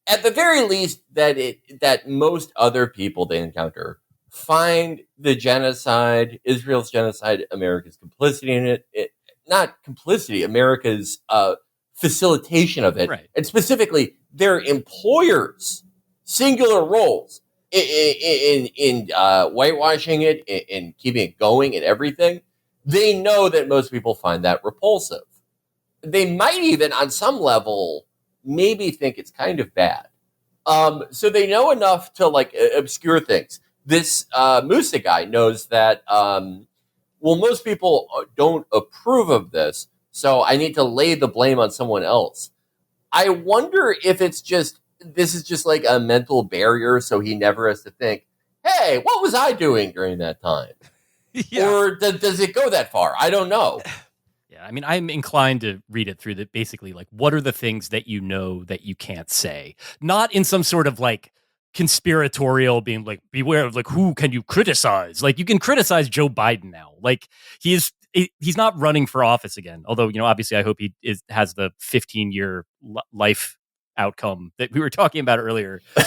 at the very least, that most other people they encounter find the genocide, Israel's genocide, America's complicity in it, not complicity, America's facilitation of it, right. And specifically their employers' singular roles in whitewashing it, in keeping it going and everything. They know that most people find that repulsive. They might even, on some level, maybe think it's kind of bad. So they know enough to, like, obscure things. This Moussa guy knows that, most people don't approve of this, so I need to lay the blame on someone else. I wonder if it's just this is just like a mental barrier, so he never has to think, hey, what was I doing during that time? Yeah. Or does it go that far? I don't know. Yeah, I mean, I'm inclined to read it through that basically, like, what are the things that you know that you can't say? Not in some sort of, like, conspiratorial being like, beware of, like, who can you criticize? Like, you can criticize Joe Biden now. Like, he's not running for office again. Although, obviously I hope he has the 15-year life outcome that we were talking about earlier. I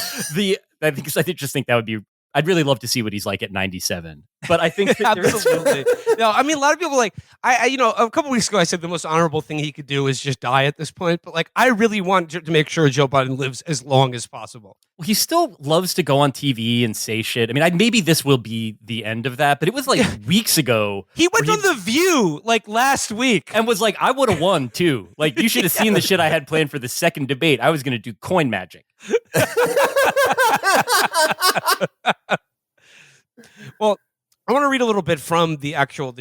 just think that would be, I'd really love to see what he's like at 97. But I think that absolutely. No, I mean, a lot of people like, a couple weeks ago I said the most honorable thing he could do is just die at this point. But like, I really want to make sure Joe Biden lives as long as possible. Well, he still loves to go on TV and say shit. I mean, maybe this will be the end of that, but it was like weeks ago. He went on The View like last week and was like, I would have won too. Like, you should have seen the shit I had planned for the second debate. I was going to do coin magic. Well, I want to read a little bit from the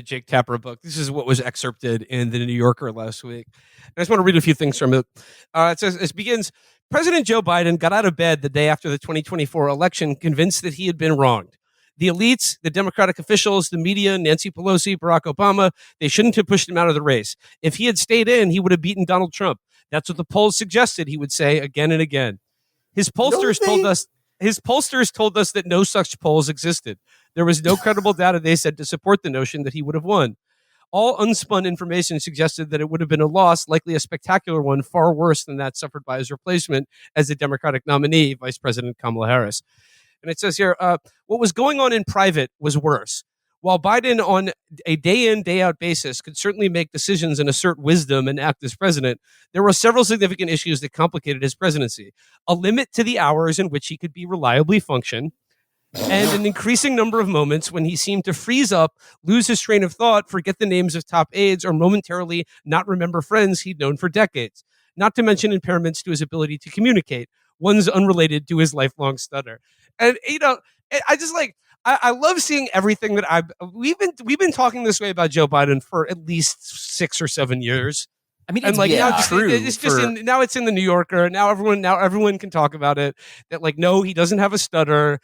Jake Tapper book. This is what was excerpted in the New Yorker last week. I just want to read a few things from it. It says, it begins, President Joe Biden got out of bed the day after the 2024 election, convinced that he had been wronged. The elites, the Democratic officials, the media, Nancy Pelosi, Barack Obama, they shouldn't have pushed him out of the race. If he had stayed in, he would have beaten Donald Trump. That's what the polls suggested, he would say again and again. His pollsters told us that no such polls existed. There was no credible data, they said, to support the notion that he would have won. All unspun information suggested that it would have been a loss, likely a spectacular one, far worse than that suffered by his replacement as the Democratic nominee, Vice President Kamala Harris. And it says here, what was going on in private was worse. While Biden on a day-in, day-out basis could certainly make decisions and assert wisdom and act as president, there were several significant issues that complicated his presidency. A limit to the hours in which he could be reliably function, and an increasing number of moments when he seemed to freeze up, lose his train of thought, forget the names of top aides, or momentarily not remember friends he'd known for decades. Not to mention impairments to his ability to communicate, ones unrelated to his lifelong stutter. And, I just like, I love seeing everything that we've been talking this way about Joe Biden for at least 6 or 7 years. I mean, it's now it's in the New Yorker. Now everyone can talk about it. That like, no, he doesn't have a stutter.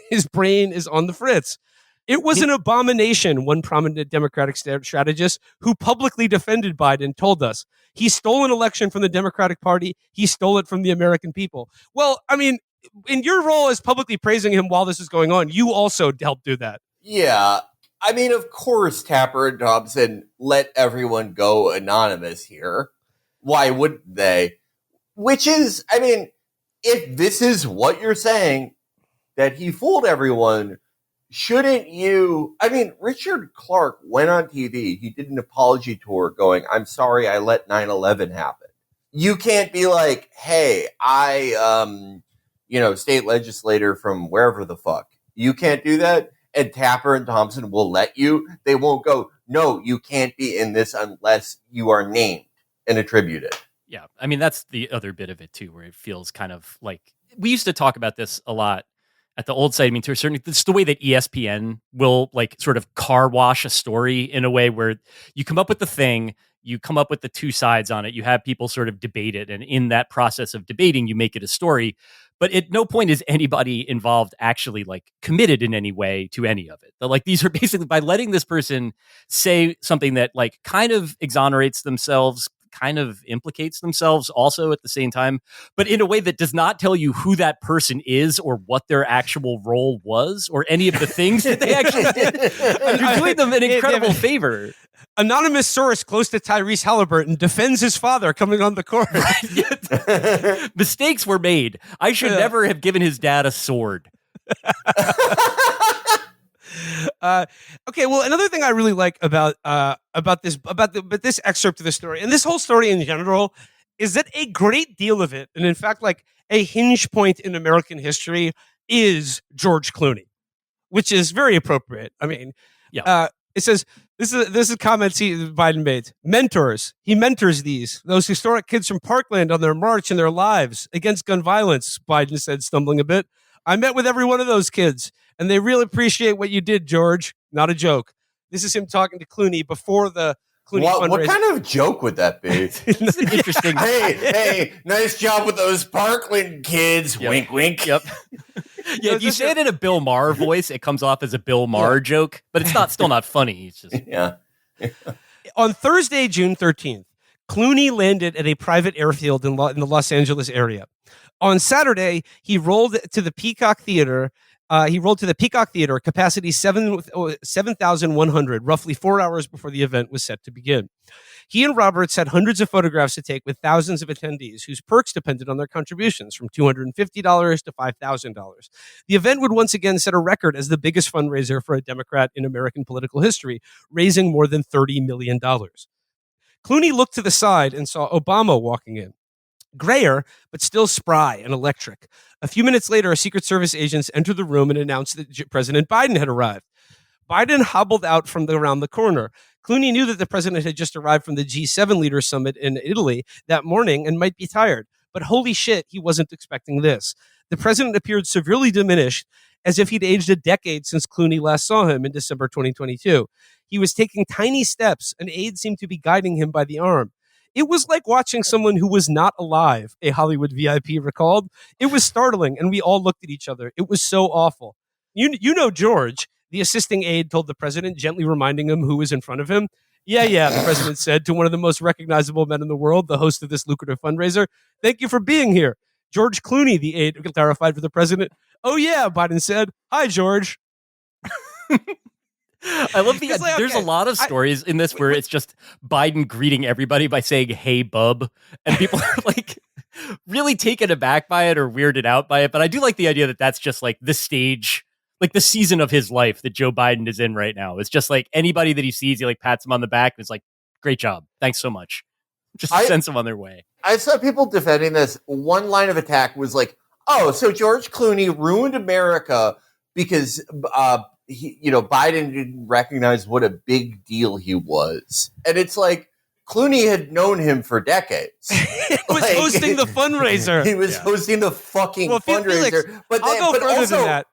His brain is on the fritz. It was an abomination, one prominent Democratic strategist who publicly defended Biden told us. He stole an election from the Democratic Party. He stole it from the American people. Well, I mean, in your role as publicly praising him while this is going on, you also helped do that. Yeah. I mean, of course, Tapper and Thompson let everyone go anonymous here. Why wouldn't they? Which is, I mean, if this is what you're saying, that he fooled everyone, shouldn't you? I mean, Richard Clark went on TV. He did an apology tour going, I'm sorry I let 9/11 happen. You can't be like, hey, state legislator from wherever the fuck. You can't do that. And Tapper and Thompson will let you. They won't go, no, you can't be in this unless you are named and attributed. Yeah. I mean, that's the other bit of it, too, where it feels kind of like we used to talk about this a lot at the old site. I mean, to a certain, it's the way that ESPN will like sort of car wash a story in a way where you come up with the thing, you come up with the two sides on it, you have people sort of debate it. And in that process of debating, you make it a story. But at no point is anybody involved actually like committed in any way to any of it. But, like, these are basically by letting this person say something that like kind of exonerates themselves, kind of implicates themselves also at the same time, but in a way that does not tell you who that person is or what their actual role was or any of the things that they actually did. You're doing them an incredible favor. Anonymous source close to Tyrese Halliburton defends his father coming on the court. Mistakes were made. I should never have given his dad a sword. Okay, well, another thing I really like about this excerpt of the story and this whole story in general is that a great deal of it, and in fact, like a hinge point in American history, is George Clooney, which is very appropriate. I mean, it says this is comments Biden made. Mentors, he mentors those historic kids from Parkland on their march in their lives against gun violence. Biden said, stumbling a bit. I met with every one of those kids, and they really appreciate what you did, George. Not a joke. This is him talking to Clooney before the Clooney What fundraiser. kind of joke would that be? It's an interesting. hey, nice job with those Parkland kids. Yep. Wink, wink. Yep. Yeah, if you say it in a Bill Maher voice, it comes off as a Bill Maher joke, but it's still not funny. It's just Yeah. On Thursday, June 13th, Clooney landed at a private airfield in the Los Angeles area. On Saturday, he rolled to the Peacock Theater. Capacity 7,100, roughly 4 hours before the event was set to begin. He and Roberts had hundreds of photographs to take with thousands of attendees whose perks depended on their contributions, from $250 to $5,000. The event would once again set a record as the biggest fundraiser for a Democrat in American political history, raising more than $30 million. Clooney looked to the side and saw Obama walking in. Grayer, but still spry and electric. A few minutes later, Secret Service agents entered the room and announced that President Biden had arrived. Biden hobbled out from around the corner. Clooney knew that the president had just arrived from the G7 leaders summit in Italy that morning and might be tired. But holy shit, he wasn't expecting this. The president appeared severely diminished, as if he'd aged a decade since Clooney last saw him in December 2022. He was taking tiny steps. An aide seemed to be guiding him by the arm. It was like watching someone who was not alive, a Hollywood VIP recalled. It was startling, and we all looked at each other. It was so awful. You know George, the assisting aide told the president, gently reminding him who was in front of him. Yeah, the president said to one of the most recognizable men in the world, the host of this lucrative fundraiser. Thank you for being here. George Clooney, the aide clarified for the president. Oh, yeah, Biden said. Hi, George. I love there's a lot of stories in this where it's just Biden greeting everybody by saying, hey, bub. And people are like really taken aback by it or weirded out by it. But I do like the idea that that's just like the stage, like the season of his life that Joe Biden is in right now. It's just like anybody that he sees, he like pats him on the back and is like, great job. Thanks so much. Just sends them on their way. I saw people defending this. One line of attack was like, oh, so George Clooney ruined America because Biden didn't recognize what a big deal he was. And it's like, Clooney had known him for decades. He was hosting the fundraiser. He was hosting the fucking fundraiser. Felix,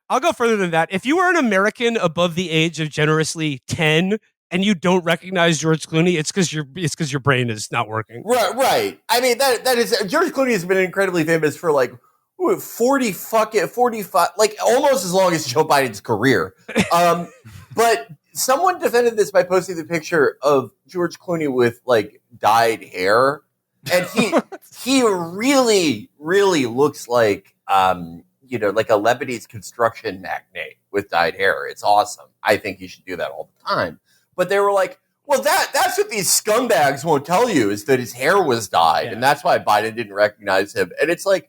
I'll go further than that. If you are an American above the age of generously 10 and you don't recognize George Clooney, it's because your brain is not working. Right. I mean, that is George Clooney has been incredibly famous for like 45, like almost as long as Joe Biden's career. But someone defended this by posting the picture of George Clooney with like dyed hair, and he really, really looks like like a Lebanese construction magnate with dyed hair. It's awesome. I think he should do that all the time. But they were like, well, that's what these scumbags won't tell you, is that his hair was dyed, and that's why Biden didn't recognize him. And it's like,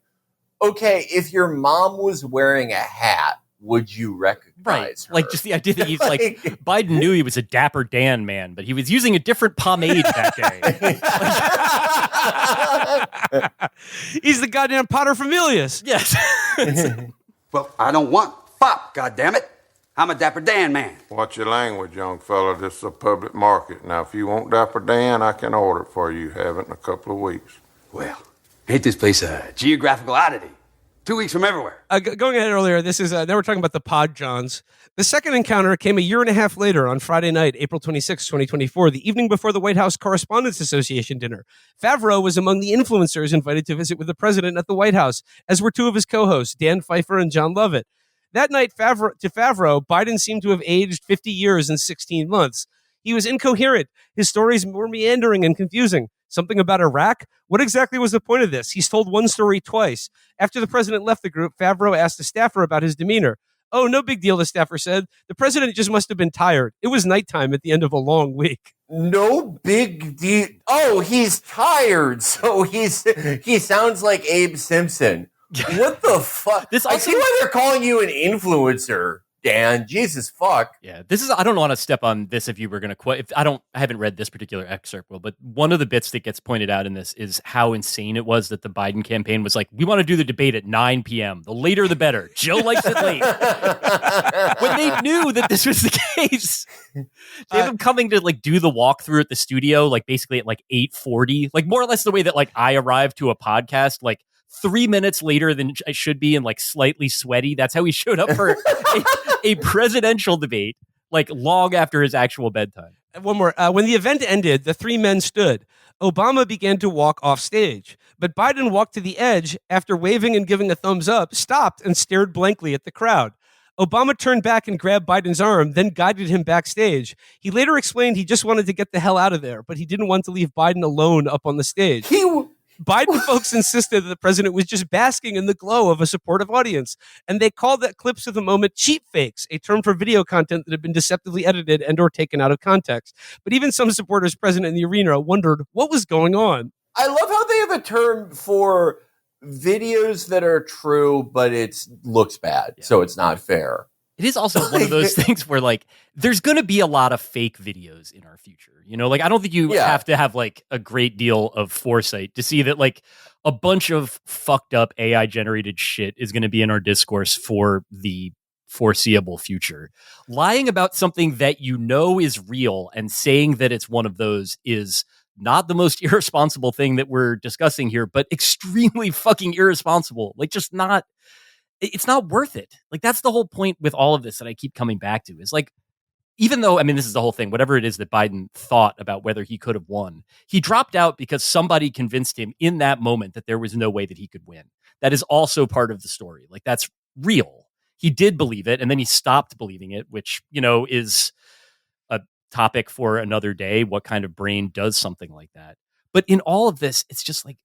okay, if your mom was wearing a hat, would you recognize her? Like just the idea that he's like Biden knew he was a Dapper Dan man, but he was using a different pomade that day. He's the goddamn paterfamilias. Yes. Well, I don't want fop, goddammit. I'm a Dapper Dan man. Watch your language, young fella. This is a public market. Now, if you want Dapper Dan, I can order it for you. Have it in a couple of weeks. Well, ain't this place a geographical oddity? 2 weeks from everywhere. Going ahead earlier, this is now we're talking about the Pod Johns. The second encounter came a year and a half later on Friday night, April 26, 2024, the evening before the White House Correspondents Association dinner. Favreau was among the influencers invited to visit with the president at the White House, as were two of his co-hosts, Dan Pfeiffer and John Lovett. That night, Favreau, Biden seemed to have aged 50 years and 16 months. He was incoherent. His stories were meandering and confusing. Something about Iraq? What exactly was the point of this? He's told one story twice. After the president left the group, Favreau asked a staffer about his demeanor. Oh, no big deal, the staffer said. The president just must have been tired. It was nighttime at the end of a long week. No big deal. Oh, he's tired. So he sounds like Abe Simpson. What the fuck? I see why they're calling you an influencer, Dan. Jesus fuck. Yeah, this is. I don't want to step on this if you were going to quote. I haven't read this particular excerpt, but one of the bits that gets pointed out in this is how insane it was that the Biden campaign was like, we want to do the debate at 9 p.m. The later the better. Joe likes it late. When they knew that this was the case, they have him coming to like do the walkthrough at the studio, like basically at like 8:40, like more or less the way that like I arrived to a podcast, like 3 minutes later than I should be and like slightly sweaty. That's how he showed up for a presidential debate. like long after his actual bedtime. One more. When the event ended, the three men stood. Obama began to walk off stage, but Biden walked to the edge after waving and giving a thumbs up, stopped and stared blankly at the crowd. Obama turned back and grabbed Biden's arm, then guided him backstage. He later explained he just wanted to get the hell out of there, but he didn't want to leave Biden alone up on the stage. Biden folks insisted that the president was just basking in the glow of a supportive audience, and they called that clips of the moment cheap fakes, a term for video content that had been deceptively edited and or taken out of context. But even some supporters present in the arena wondered what was going on. I love how they have a term for videos that are true, but it looks bad, so it's not fair. It is also one of those things where, like, there's going to be a lot of fake videos in our future. You know, like, I don't think you have to have, like, a great deal of foresight to see that, like, a bunch of fucked up AI-generated shit is going to be in our discourse for the foreseeable future. Lying about something that you know is real and saying that it's one of those is not the most irresponsible thing that we're discussing here, but extremely fucking irresponsible. Like, just not... It's not worth it. Like, that's the whole point with all of this that I keep coming back to is, like, even though, I mean, this is the whole thing, whatever it is that Biden thought about whether he could have won, he dropped out because somebody convinced him in that moment that there was no way that he could win. That is also part of the story. Like, that's real. He did believe it, and then he stopped believing it, which, you know, is a topic for another day. What kind of brain does something like that? But in all of this, it's just like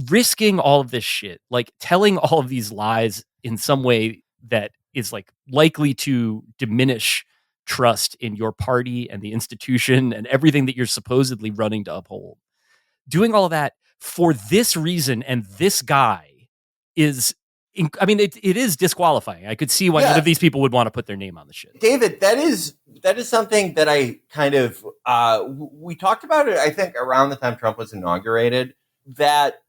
risking all of this shit, like telling all of these lies in some way that is like likely to diminish trust in your party and the institution and everything that you're supposedly running to uphold. Doing all of that for this reason and this guy is, I mean, it is disqualifying. I could see why none of these people would want to put their name on the shit. David, that is something that I kind of, we talked about it, I think, around the time Trump was inaugurated, that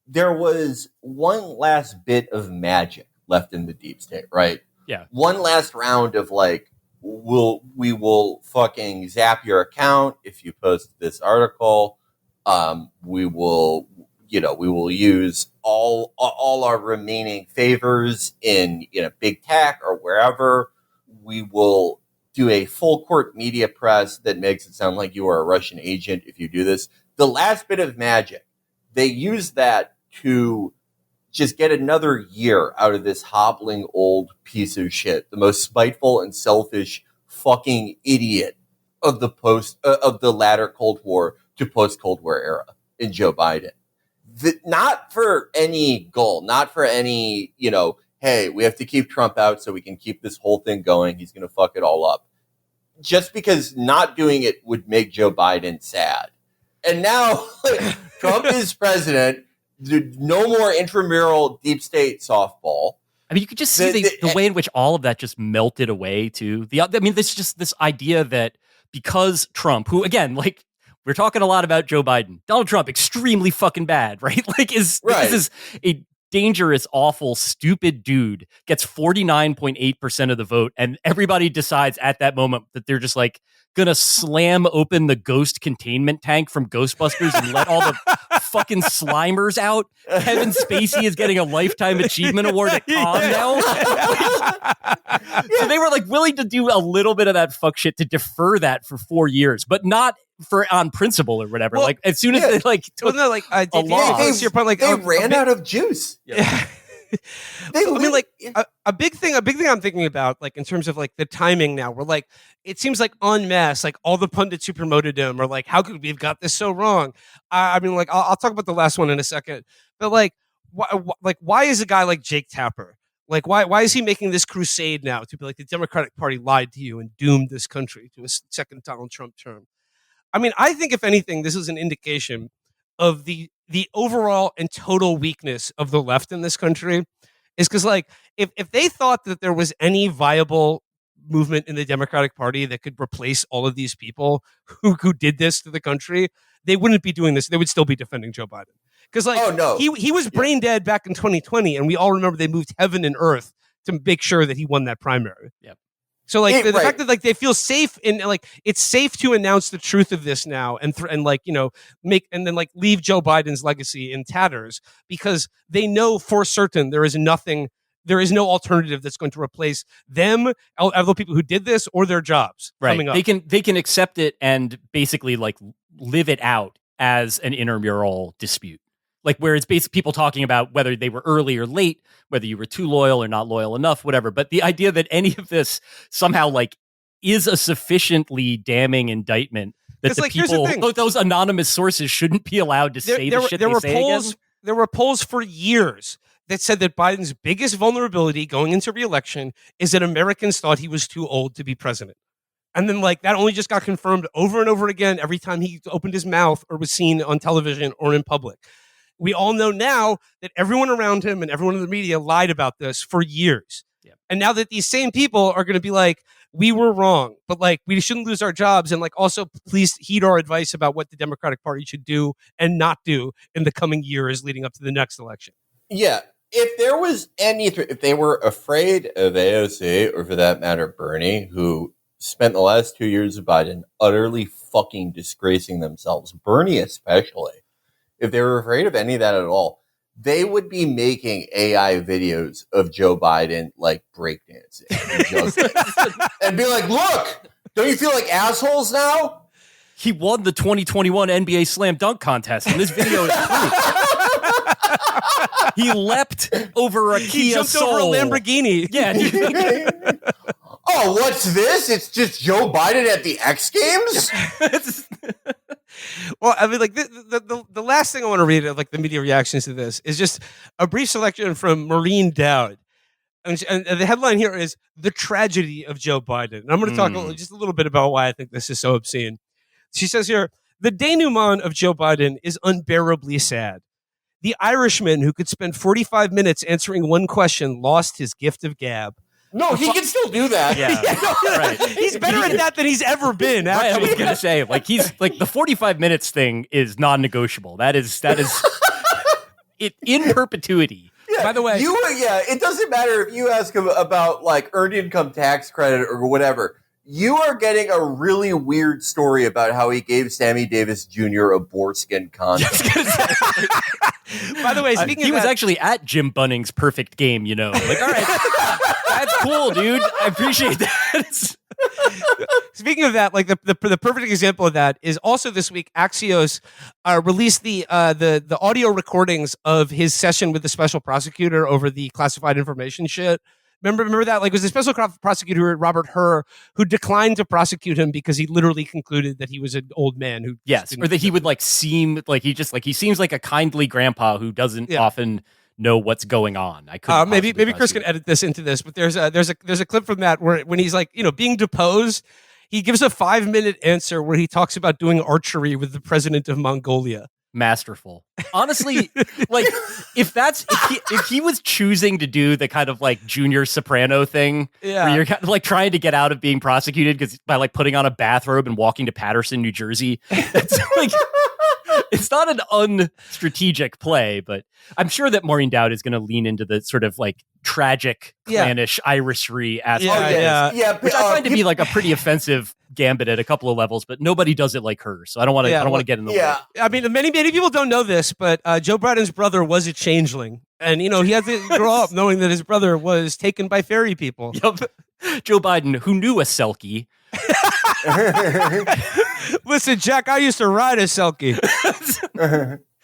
there was one last bit of magic left in the deep state, right? Yeah. One last round of like, we will fucking zap your account if you post this article. We will use all our remaining favors in, big tech or wherever. We will do a full court media press that makes it sound like you are a Russian agent if you do this. The last bit of magic, they use that to just get another year out of this hobbling old piece of shit, the most spiteful and selfish fucking idiot of the latter Cold War to post Cold War era in Joe Biden. Not for any goal, not for any, hey, we have to keep Trump out so we can keep this whole thing going. He's going to fuck it all up. Just because not doing it would make Joe Biden sad. And now Trump is president. No more intramural deep state softball. I mean, you could just see the way in which all of that just melted away too. There's just this idea that because Trump, who again, like, we're talking a lot about Joe Biden, Donald Trump, extremely fucking bad, right? Like, this is a dangerous, awful, stupid dude, gets 49.8% of the vote, and everybody decides at that moment that they're just like gonna slam open the ghost containment tank from Ghostbusters and let all the fucking Slimers out. Kevin Spacey is getting a Lifetime Achievement Award at Cannes now. So they were like willing to do a little bit of that fuck shit to defer that for 4 years, but not for on principle or whatever. Well, like as soon as they like took to your point, like they ran out of juice. Yeah. A big thing I'm thinking about, like, in terms of like the timing now, where like it seems like en masse, like all the pundits who promoted him are like, how could we have got this so wrong? I mean, like, I'll talk about the last one in a second, but like, why is a guy like Jake Tapper, like, why is he making this crusade now to be like, the Democratic Party lied to you and doomed this country to a second Donald Trump term? I mean, I think if anything, this is an indication of the overall and total weakness of the left in this country. Is because, like, if they thought that there was any viable movement in the Democratic Party that could replace all of these people who did this to the country, they wouldn't be doing this. They would still be defending Joe Biden. Because, like, he was brain dead back in 2020, and we all remember they moved heaven and earth to make sure that he won that primary. Yep. So, like, the fact that, like, they feel safe in, like, it's safe to announce the truth of this now and like, leave Joe Biden's legacy in tatters, because they know for certain there is nothing there is no alternative that's going to replace them, other people who did this, or their jobs coming up. They can accept it and basically like live it out as an intramural dispute. Like where it's basically people talking about whether they were early or late, whether you were too loyal or not loyal enough, whatever. But the idea that any of this somehow like is a sufficiently damning indictment that the like, here's the people, thing. those anonymous sources shouldn't be allowed to say the shit they say again. There were polls for years that said that Biden's biggest vulnerability going into re-election is that Americans thought he was too old to be president. And then like that only just got confirmed over and over again every time he opened his mouth or was seen on television or in public. We all know now that everyone around him and everyone in the media lied about this for years. Yep. And now that these same people are going to be like, we were wrong, but like we shouldn't lose our jobs, and like also please heed our advice about what the Democratic Party should do and not do in the coming years leading up to the next election. Yeah. If there was if they were afraid of AOC, or for that matter, Bernie, who spent the last 2 years of Biden utterly fucking disgracing themselves, Bernie especially, if they were afraid of any of that at all, they would be making AI videos of Joe Biden like breakdancing and be like, look, don't you feel like assholes now? He won the 2021 NBA Slam Dunk Contest, and this video is proof. He leapt over a He Kia jumped Soul. over a Lamborghini. Yeah. Oh, what's this? It's just Joe Biden at the X Games? Well, I mean, like the last thing I want to read of like the media reactions to this is just a brief selection from Maureen Dowd. And the headline here is "The Tragedy of Joe Biden." And I'm going to talk just a little bit about why I think this is so obscene. She says here, "The denouement of Joe Biden is unbearably sad. The Irishman who could spend 45 minutes answering one question lost his gift of gab." No, he can still do that. Yeah, right. He's better at that than he's ever been. Right, I Actually. was gonna say, like he's like the 45 minutes thing is non-negotiable. That is it in perpetuity. Yeah, by the way, it doesn't matter if you ask him about like earned income tax credit or whatever. You are getting a really weird story about how he gave Sammy Davis Jr. a boarskin condom. By the way, speaking he of was that, actually at Jim Bunning's perfect game, you know. Like, all right, that's cool, dude. I appreciate that. speaking of that, like the perfect example of that is also this week. Axios released the audio recordings of his session with the special prosecutor over the classified information shit. Remember that? Like, it was the special prosecutor, Robert Hur, who declined to prosecute him because he literally concluded that he was an old man who or that he would like seem like he seems like a kindly grandpa who doesn't often know what's going on. I could maybe Chris can edit this into this, but there's a clip from that where when he's like, being deposed, he gives a 5-minute answer where he talks about doing archery with the president of Mongolia. Masterful. Honestly, like if he was choosing to do the kind of like Junior Soprano thing, where you're kind of like trying to get out of being prosecuted by like putting on a bathrobe and walking to Paterson, New Jersey, that's like it's not an unstrategic play, but I'm sure that Maureen Dowd is going to lean into the sort of like tragic, clannish Irishry aspect, which I find to be like a pretty offensive gambit at a couple of levels, but nobody does it like her, so I don't want to get in the way. I mean, many people don't know this, but Joe Biden's brother was a changeling, and he had to grow up knowing that his brother was taken by fairy people. Yep. Joe Biden, who knew a Selkie. Listen, Jack, I used to ride a Selkie.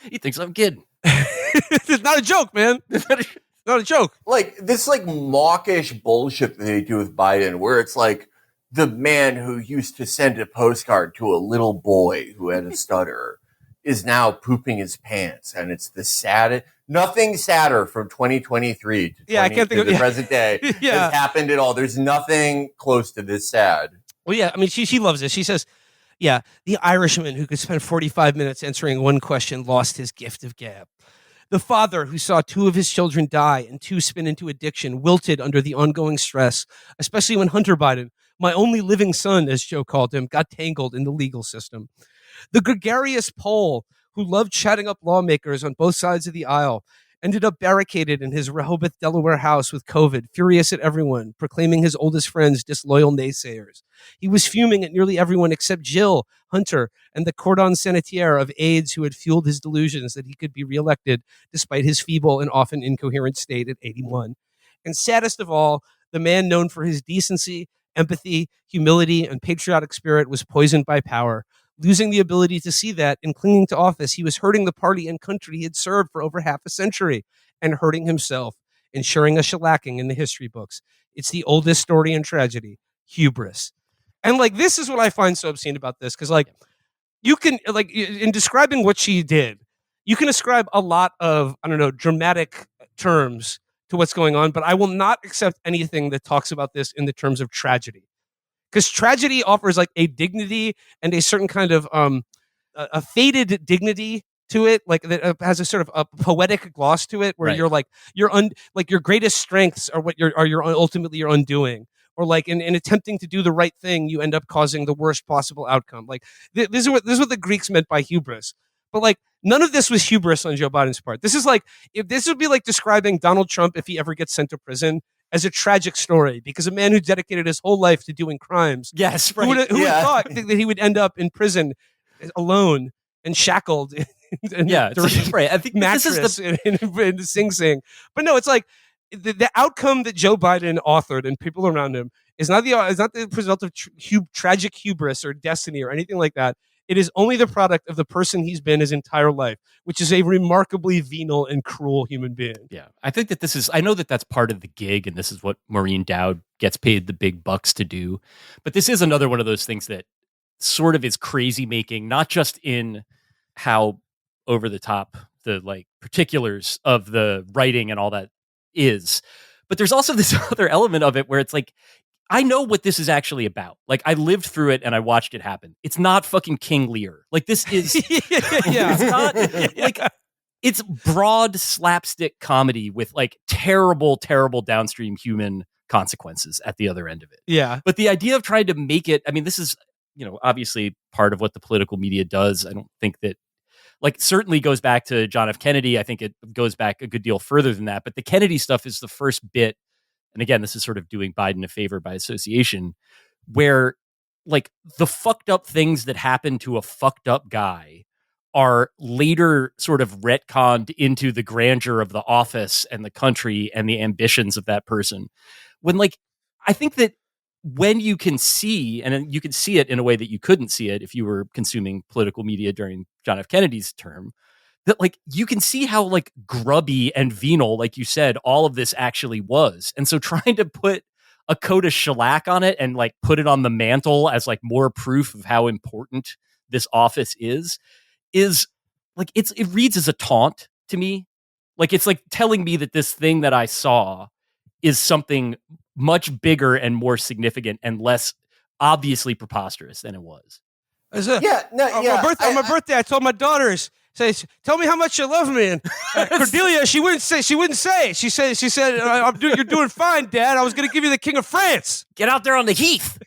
He thinks I'm kidding. It's not a joke, man. Not a joke. Like this like mawkish bullshit that they do with Biden, where it's like the man who used to send a postcard to a little boy who had a stutter is now pooping his pants, and it's the saddest. Nothing sadder from 2023 to, I can't think of the present day has happened at all. There's nothing close to this sad. Well, yeah, I mean, she loves this. She says, the Irishman who could spend 45 minutes answering one question lost his gift of gab. The father who saw 2 of his children die and 2 spin into addiction wilted under the ongoing stress, especially when Hunter Biden, my only living son, as Joe called him, got tangled in the legal system. The gregarious Pole who loved chatting up lawmakers on both sides of the aisle ended up barricaded in his Rehoboth, Delaware house with COVID, furious at everyone, proclaiming his oldest friends disloyal naysayers. He was fuming at nearly everyone except Jill, Hunter, and the cordon sanitaire of aides who had fueled his delusions that he could be reelected despite his feeble and often incoherent state at 81. And saddest of all, the man known for his decency, empathy, humility, and patriotic spirit was poisoned by power. Losing the ability to see that and clinging to office, he was hurting the party and country he had served for over half a century and hurting himself, ensuring a shellacking in the history books. It's the oldest story in tragedy, hubris. And like, this is what I find so obscene about this, because like, you can, like, in describing what she did, you can ascribe a lot of, I don't know, dramatic terms to what's going on, but I will not accept anything that talks about this in the terms of tragedy. Because tragedy offers like a dignity and a certain kind of a faded dignity to it, like that has a sort of a poetic gloss to it, where Right. you're like like your greatest strengths are what you're ultimately your undoing, or like in attempting to do the right thing, you end up causing the worst possible outcome. Like this is what the Greeks meant by hubris. But like none of this was hubris on Joe Biden's part. This is like, if this would be like describing Donald Trump if he ever gets sent to prison as a tragic story, because a man who dedicated his whole life to doing crimes. Yes, right. Who would have thought that he would end up in prison alone and shackled and Yeah, it's right. I think mattress this is in Sing Sing. But no, it's like the outcome that Joe Biden authored and people around him is not the result of tragic hubris or destiny or anything like that. It is only the product of the person he's been his entire life, which is a remarkably venal and cruel human being. Yeah, I think that I know that that's part of the gig, and this is what Maureen Dowd gets paid the big bucks to do. But this is another one of those things that sort of is crazy making, not just in how over the top the like particulars of the writing and all that is, but there's also this other element of it where it's like, I know what this is actually about. Like, I lived through it and I watched it happen. It's not fucking King Lear. Like, this is, it's not like, it's broad slapstick comedy with like terrible, terrible downstream human consequences at the other end of it. Yeah. But the idea of trying to make it, I mean, this is, obviously part of what the political media does. I don't think that, like, certainly goes back to John F. Kennedy. I think it goes back a good deal further than that. But the Kennedy stuff is the first bit. And again, this is sort of doing Biden a favor by association, where like the fucked up things that happen to a fucked up guy are later sort of retconned into the grandeur of the office and the country and the ambitions of that person. When like, I think that when you can see, and you can see it in a way that you couldn't see it if you were consuming political media during John F. Kennedy's term, that like you can see how like grubby and venal, like you said, all of this actually was. And so trying to put a coat of shellac on it and like put it on the mantle as like more proof of how important this office is like, it reads as a taunt to me. Like, it's like telling me that this thing that I saw is something much bigger and more significant and less obviously prepreposterous than it was. On my birthday, I told my daughters, says, "Tell me how much you love me." And Cordelia, she wouldn't say. She said, "You're doing fine, Dad. I was going to give you the King of France. Get out there on the heath."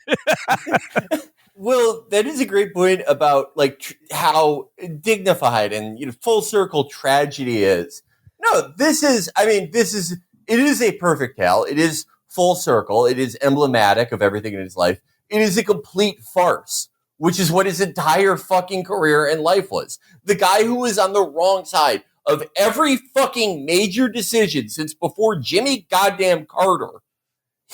Well, that is a great point about like how dignified and full circle tragedy is. No, it is a perfect tale. It is full circle. It is emblematic of everything in his life. It is a complete farce, which is what his entire fucking career and life was. The guy who was on the wrong side of every fucking major decision since before Jimmy goddamn Carter,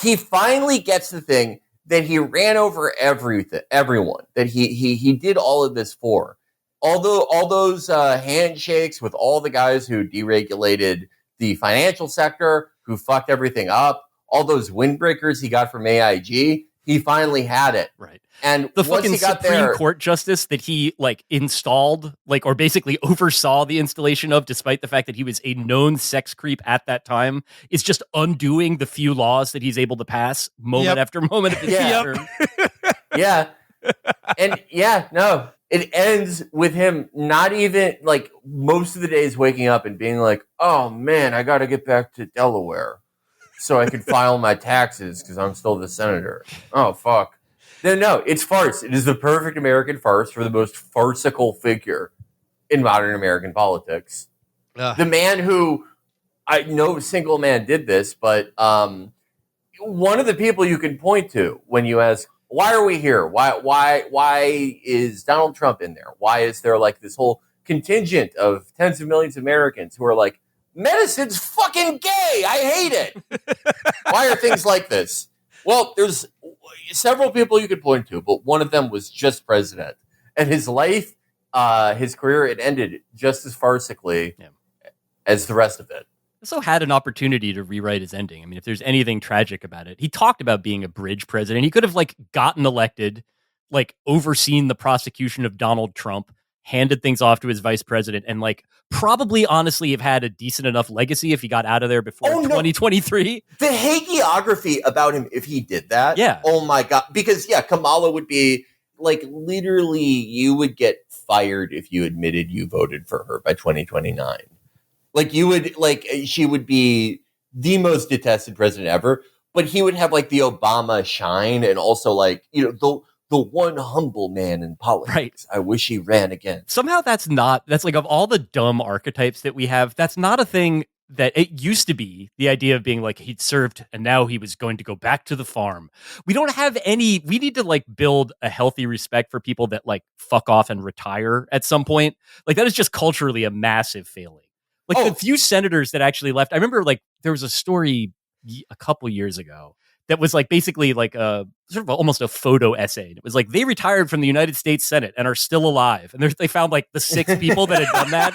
he finally gets the thing that he ran over everyone, that he did all of this for. Although all those handshakes with all the guys who deregulated the financial sector, who fucked everything up, all those windbreakers he got from AIG, he finally had it. Right. And the fucking Supreme Court justice that he like installed, like, or basically oversaw the installation of, despite the fact that he was a known sex creep at that time, is just undoing the few laws that he's able to pass moment after moment of his term. Yeah. And it ends with him not even like most of the days waking up and being like, "Oh man, I got to get back to Delaware so I can file my taxes because I'm still the senator." Oh, fuck. No, it's farce. It is the perfect American farce for the most farcical figure in modern American politics. The man who, no single man did this, but one of the people you can point to when you ask, why are we here? Why is Donald Trump in there? Why is there like this whole contingent of tens of millions of Americans who are like, medicine's fucking gay. I hate it. Why are things like this? Well, there's several people you could point to, but one of them was just president. And his life, his career, it ended just as farcically as the rest of it. Also had an opportunity to rewrite his ending. I mean, if there's anything tragic about it, he talked about being a bridge president. He could have like gotten elected, like overseen the prosecution of Donald Trump, handed things off to his vice president, and like probably honestly have had a decent enough legacy if he got out of there before 2023. The hagiography about him, if he did that. Yeah. Oh my God. Because Kamala would be like, literally, you would get fired if you admitted you voted for her by 2029. Like you would, like she would be the most detested president ever, but he would have like the Obama shine and also like, the one humble man in politics. Right. I wish he ran again. Somehow that's like of all the dumb archetypes that we have, that's not a thing that it used to be, the idea of being like he'd served and now he was going to go back to the farm. We don't have we need to like build a healthy respect for people that like fuck off and retire at some point. Like that is just culturally a massive failing. Like the few senators that actually left, I remember like there was a story a couple years ago that was like basically like a sort of almost a photo essay. It was like they retired from the United States Senate and are still alive. And they found like the 6 people that had done that.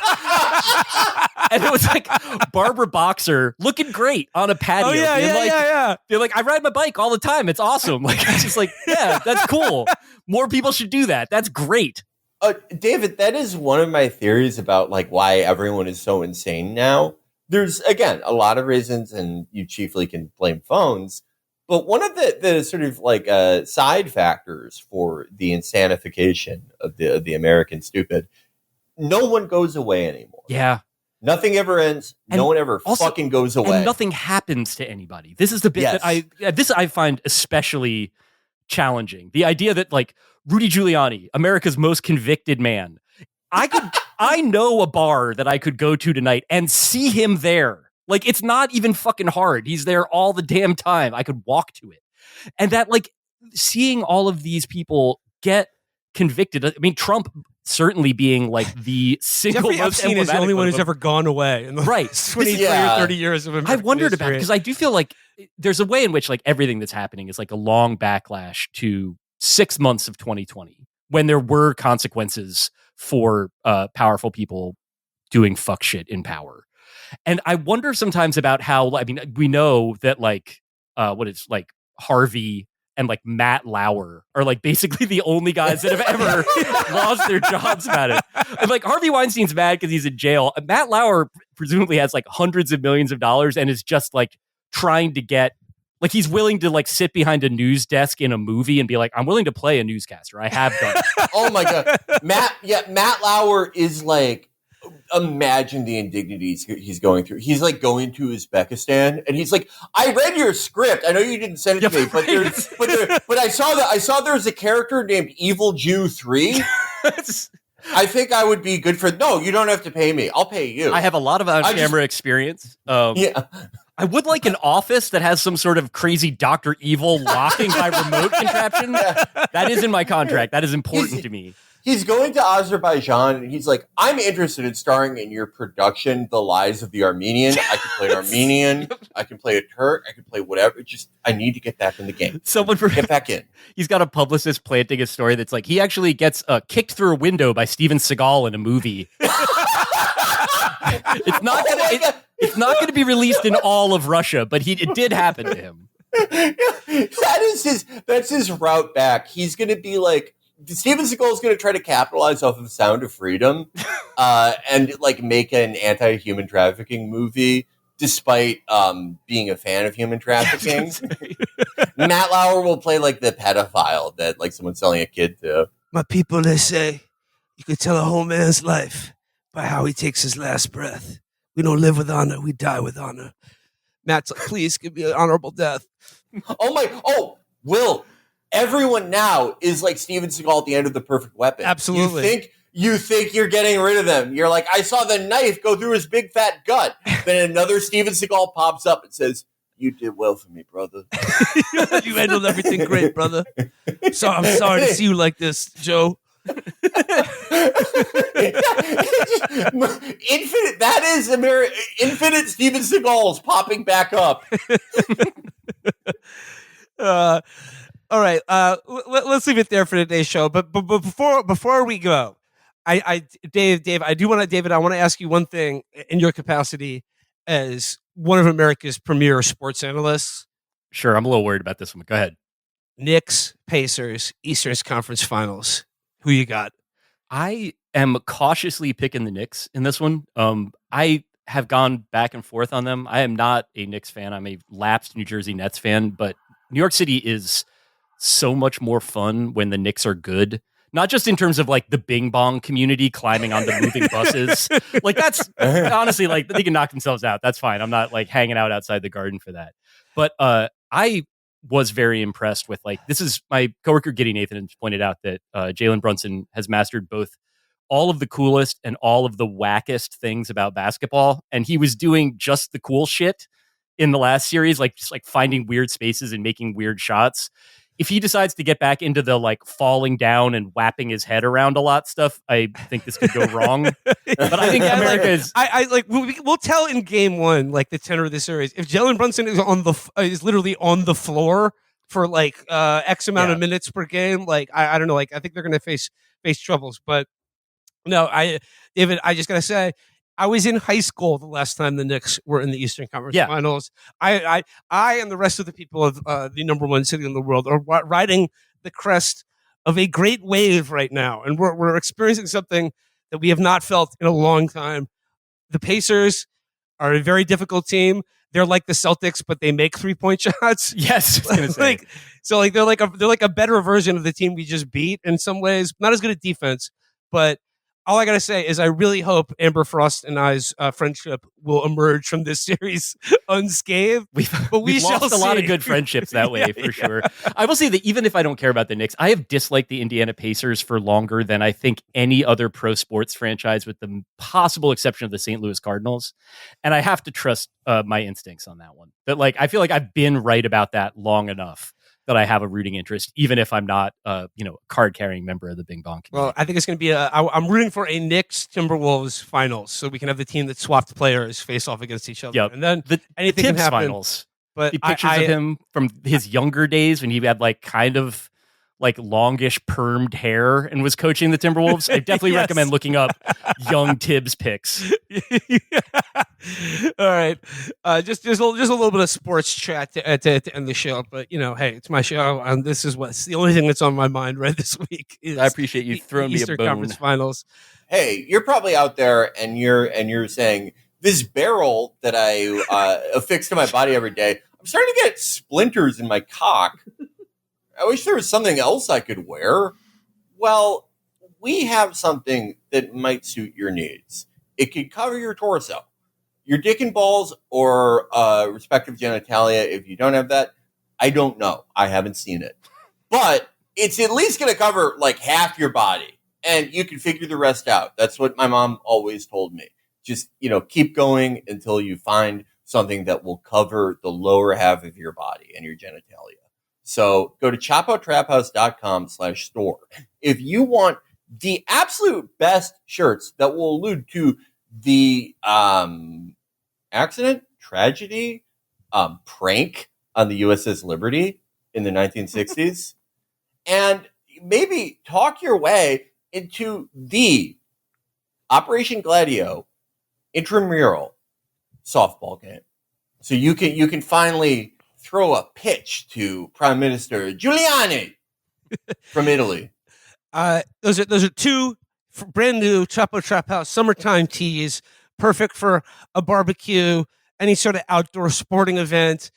And it was like Barbara Boxer looking great on a patio. Oh, yeah. They're like, I ride my bike all the time. It's awesome. Like, it's just like, yeah, that's cool. More people should do that. That's great. David, that is one of my theories about like why everyone is so insane now. There's, again, a lot of reasons, and you chiefly can blame phones. But one of the sort of like side factors for the insanification of the American stupid, no one goes away anymore. Yeah. Nothing ever ends. No one ever fucking goes away. And nothing happens to anybody. This is the bit that I find especially challenging. The idea that like Rudy Giuliani, America's most convicted man, I know a bar that I could go to tonight and see him there. Like, it's not even fucking hard. He's there all the damn time. I could walk to it. And that, like, seeing all of these people get convicted. I mean, Trump certainly being, like, the single Jeffrey most Epstein is the only one who's ever gone away in the right. 23 or 30 years of American I wondered history. about it because I do feel like there's a way in which, like, everything that's happening is, like, a long backlash to 6 months of 2020 when there were consequences for powerful people doing fuck shit in power. And I wonder sometimes about how, I mean, we know that like, Harvey and like Matt Lauer are like basically the only guys that have ever lost their jobs about it. And like Harvey Weinstein's mad because he's in jail. Matt Lauer presumably has like hundreds of millions of dollars and is just like trying to get, like he's willing to like sit behind a news desk in a movie and be like, I'm willing to play a newscaster. I have done it. Oh my God. Matt Lauer is like, imagine the indignities he's going through. He's like going to Uzbekistan and he's like, I read your script. I know you didn't send it to me, but I saw there was a character named Evil Jew 3. I think I would be good for, no, you don't have to pay me. I'll pay you. I have a lot of on-camera experience. Yeah. I would like an office that has some sort of crazy Dr. Evil locking by remote contraption. Yeah. That is in my contract. That is important to me. He's going to Azerbaijan and he's like, I'm interested in starring in your production, The Lies of the Armenian. I can play an Armenian. I can play a Turk. I can play whatever. Just, I need to get back in the game. Get back in. He's got a publicist planting a story that's like, he actually gets kicked through a window by Steven Seagal in a movie. It's not going to be released in all of Russia, but it did happen to him. That's his route back. He's going to be like, Steven Seagal is going to try to capitalize off of The Sound of Freedom and like make an anti-human trafficking movie despite being a fan of human trafficking. Matt Lauer will play like the pedophile that like someone's selling a kid to. My people, they say, you could tell a whole man's life by how he takes his last breath. We don't live with honor, we die with honor. Matt's like, please give me an honorable death. Will. Everyone now is like Steven Seagal at the end of The Perfect Weapon. Absolutely. You think you're getting rid of them. You're like, I saw the knife go through his big fat gut. Then another Steven Seagal pops up and says, you did well for me, brother. You handled everything great, brother. So I'm sorry to see you like this, Joe. Infinite. That is infinite Steven Seagals popping back up. All right. Let's leave it there for today's show. But before we go, David, I want to ask you one thing in your capacity as one of America's premier sports analysts. Sure, I'm a little worried about this one. Go ahead. Knicks, Pacers, Eastern Conference Finals. Who you got? I am cautiously picking the Knicks in this one. I have gone back and forth on them. I am not a Knicks fan. I'm a lapsed New Jersey Nets fan, but New York City is so much more fun when the Knicks are good. Not just in terms of like the Bing Bong community climbing onto moving buses. Like that's honestly like they can knock themselves out. That's fine. I'm not like hanging out outside the Garden for that. But I was very impressed with like, this is my coworker Giddy Nathan pointed out that Jalen Brunson has mastered both all of the coolest and all of the wackest things about basketball. And he was doing just the cool shit in the last series, like just like finding weird spaces and making weird shots. If he decides to get back into the like falling down and whapping his head around a lot stuff, I think this could go wrong. But I think America is. I like we'll tell in game one like the tenor of the series. If Jalen Brunson is literally on the floor for like X amount of minutes per game, like I don't know, like I think they're going to face troubles. But no, David, I just gotta say, I was in high school the last time the Knicks were in the Eastern Conference Finals. I and the rest of the people of the number one city in the world are riding the crest of a great wave right now, and we're experiencing something that we have not felt in a long time. The Pacers are a very difficult team. They're like the Celtics, but they make 3-point shots. Yes, I was gonna say. they're like a better version of the team we just beat in some ways. Not as good at defense, but all I gotta say is I really hope Amber Frost and I's friendship will emerge from this series unscathed. We've lost a lot of good friendships that way, for sure. I will say that even if I don't care about the Knicks, I have disliked the Indiana Pacers for longer than I think any other pro sports franchise, with the possible exception of the St. Louis Cardinals. And I have to trust my instincts on that one. But like, I feel like I've been right about that long enough that I have a rooting interest, even if I'm not, a card-carrying member of the Bing Bong community. Well, I think it's going to be I'm rooting for a Knicks Timberwolves finals, so we can have the team that swapped players face off against each other. Yep. And then anything the can happen. Finals. But the pictures of him from his younger days when he had like kind of like longish permed hair and was coaching the Timberwolves. I definitely recommend looking up young Tibbs pics. All right. Just a little bit of sports chat to end the show. But, hey, it's my show. And this is what's the only thing that's on my mind right this week. I appreciate you throwing me a Eastern bone. Conference Finals. Hey, you're probably out there and you're saying, this barrel that I affix to my body every day, I'm starting to get splinters in my cock. I wish there was something else I could wear. Well, we have something that might suit your needs. It could cover your torso, your dick and balls, or respective genitalia. If you don't have that, I don't know. I haven't seen it. But it's at least going to cover like half your body, and you can figure the rest out. That's what my mom always told me. Just, keep going until you find something that will cover the lower half of your body and your genitalia. So go to chapotraphouse.com/store. If you want the absolute best shirts that will allude to the accident, tragedy, prank on the USS Liberty in the 1960s, and maybe talk your way into the Operation Gladio intramural softball game. So you can finally throw a pitch to Prime Minister Giuliani from Italy. Those are two brand new Chapo Trap House summertime tees, perfect for a barbecue, any sort of outdoor sporting event,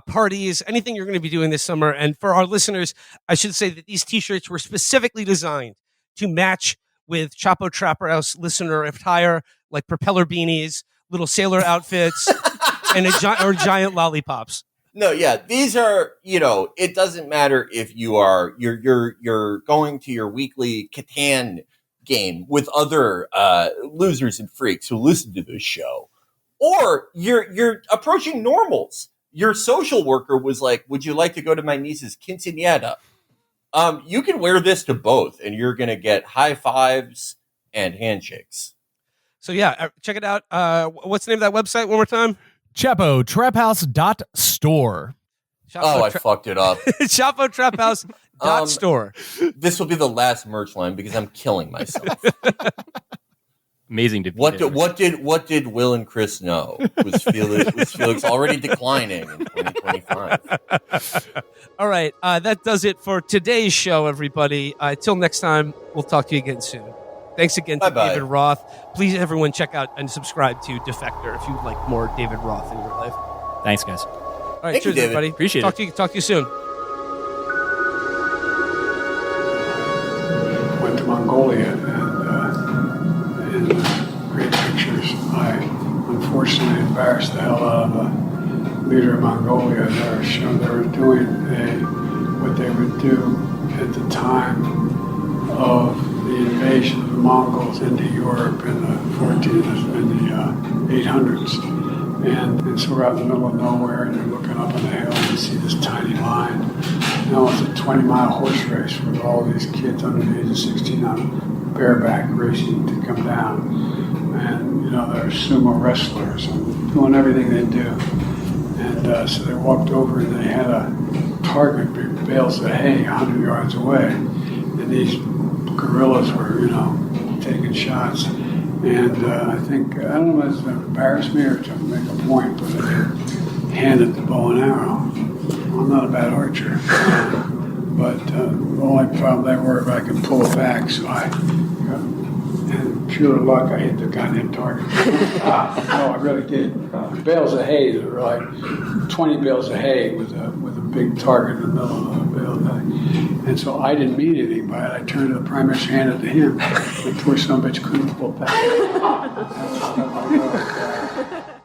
parties, anything you're going to be doing this summer. And for our listeners, I should say that these t-shirts were specifically designed to match with Chapo Trapper House listener attire, like propeller beanies, little sailor outfits, and giant lollipops. No, yeah, these are, it doesn't matter if you're going to your weekly Catan game with other losers and freaks who listen to this show, or you're approaching normals. Your social worker was like, "Would you like to go to my niece's quinceañera?" You can wear this to both, and you're going to get high fives and handshakes. So yeah, check it out. What's the name of that website one more time? Chapo traphouse.store. I fucked it up. Chapo traphouse.store. This will be the last merch line because I'm killing myself. Amazing to What did Will and Chris know? Was Felix already declining in 2025? All right, that does it for today's show, everybody. Till next time, we'll talk to you again soon. Thanks again to Bye-bye. David Roth. Please, everyone, check out and subscribe to Defector if you'd like more David Roth in your life. Thanks, guys. All right, Thank you, cheers, David. everybody. Appreciate Talk to you soon. Went to Mongolia and in great pictures. I unfortunately embarrassed the hell out of the leader of Mongolia. They were doing what they would do at the time of the invasion of the Mongols into Europe in the 800s. And so we're out in the middle of nowhere, and you're looking up on the hill, and you see this tiny line. Now it's a 20-mile horse race with all these kids under the age of 16 on bareback racing to come down. And, they're sumo wrestlers and doing everything they do. And so they walked over, and they had a target, big bales of hay 100 yards away. And these guerrillas were, taking shots. And I don't know if it's to embarrass me or to make a point, but I handed the bow and arrow. I'm not a bad archer. But the only problem they were if I could pull it back, so and pure luck, I hit the goddamn target. No, I really did. Bales of hay, there were like 20 bales of hay with a big target in the middle of the bale of hay. And so I didn't mean anything by it. I turned to the prime minister, handed it to him. The poor son of a bitch couldn't pull it back.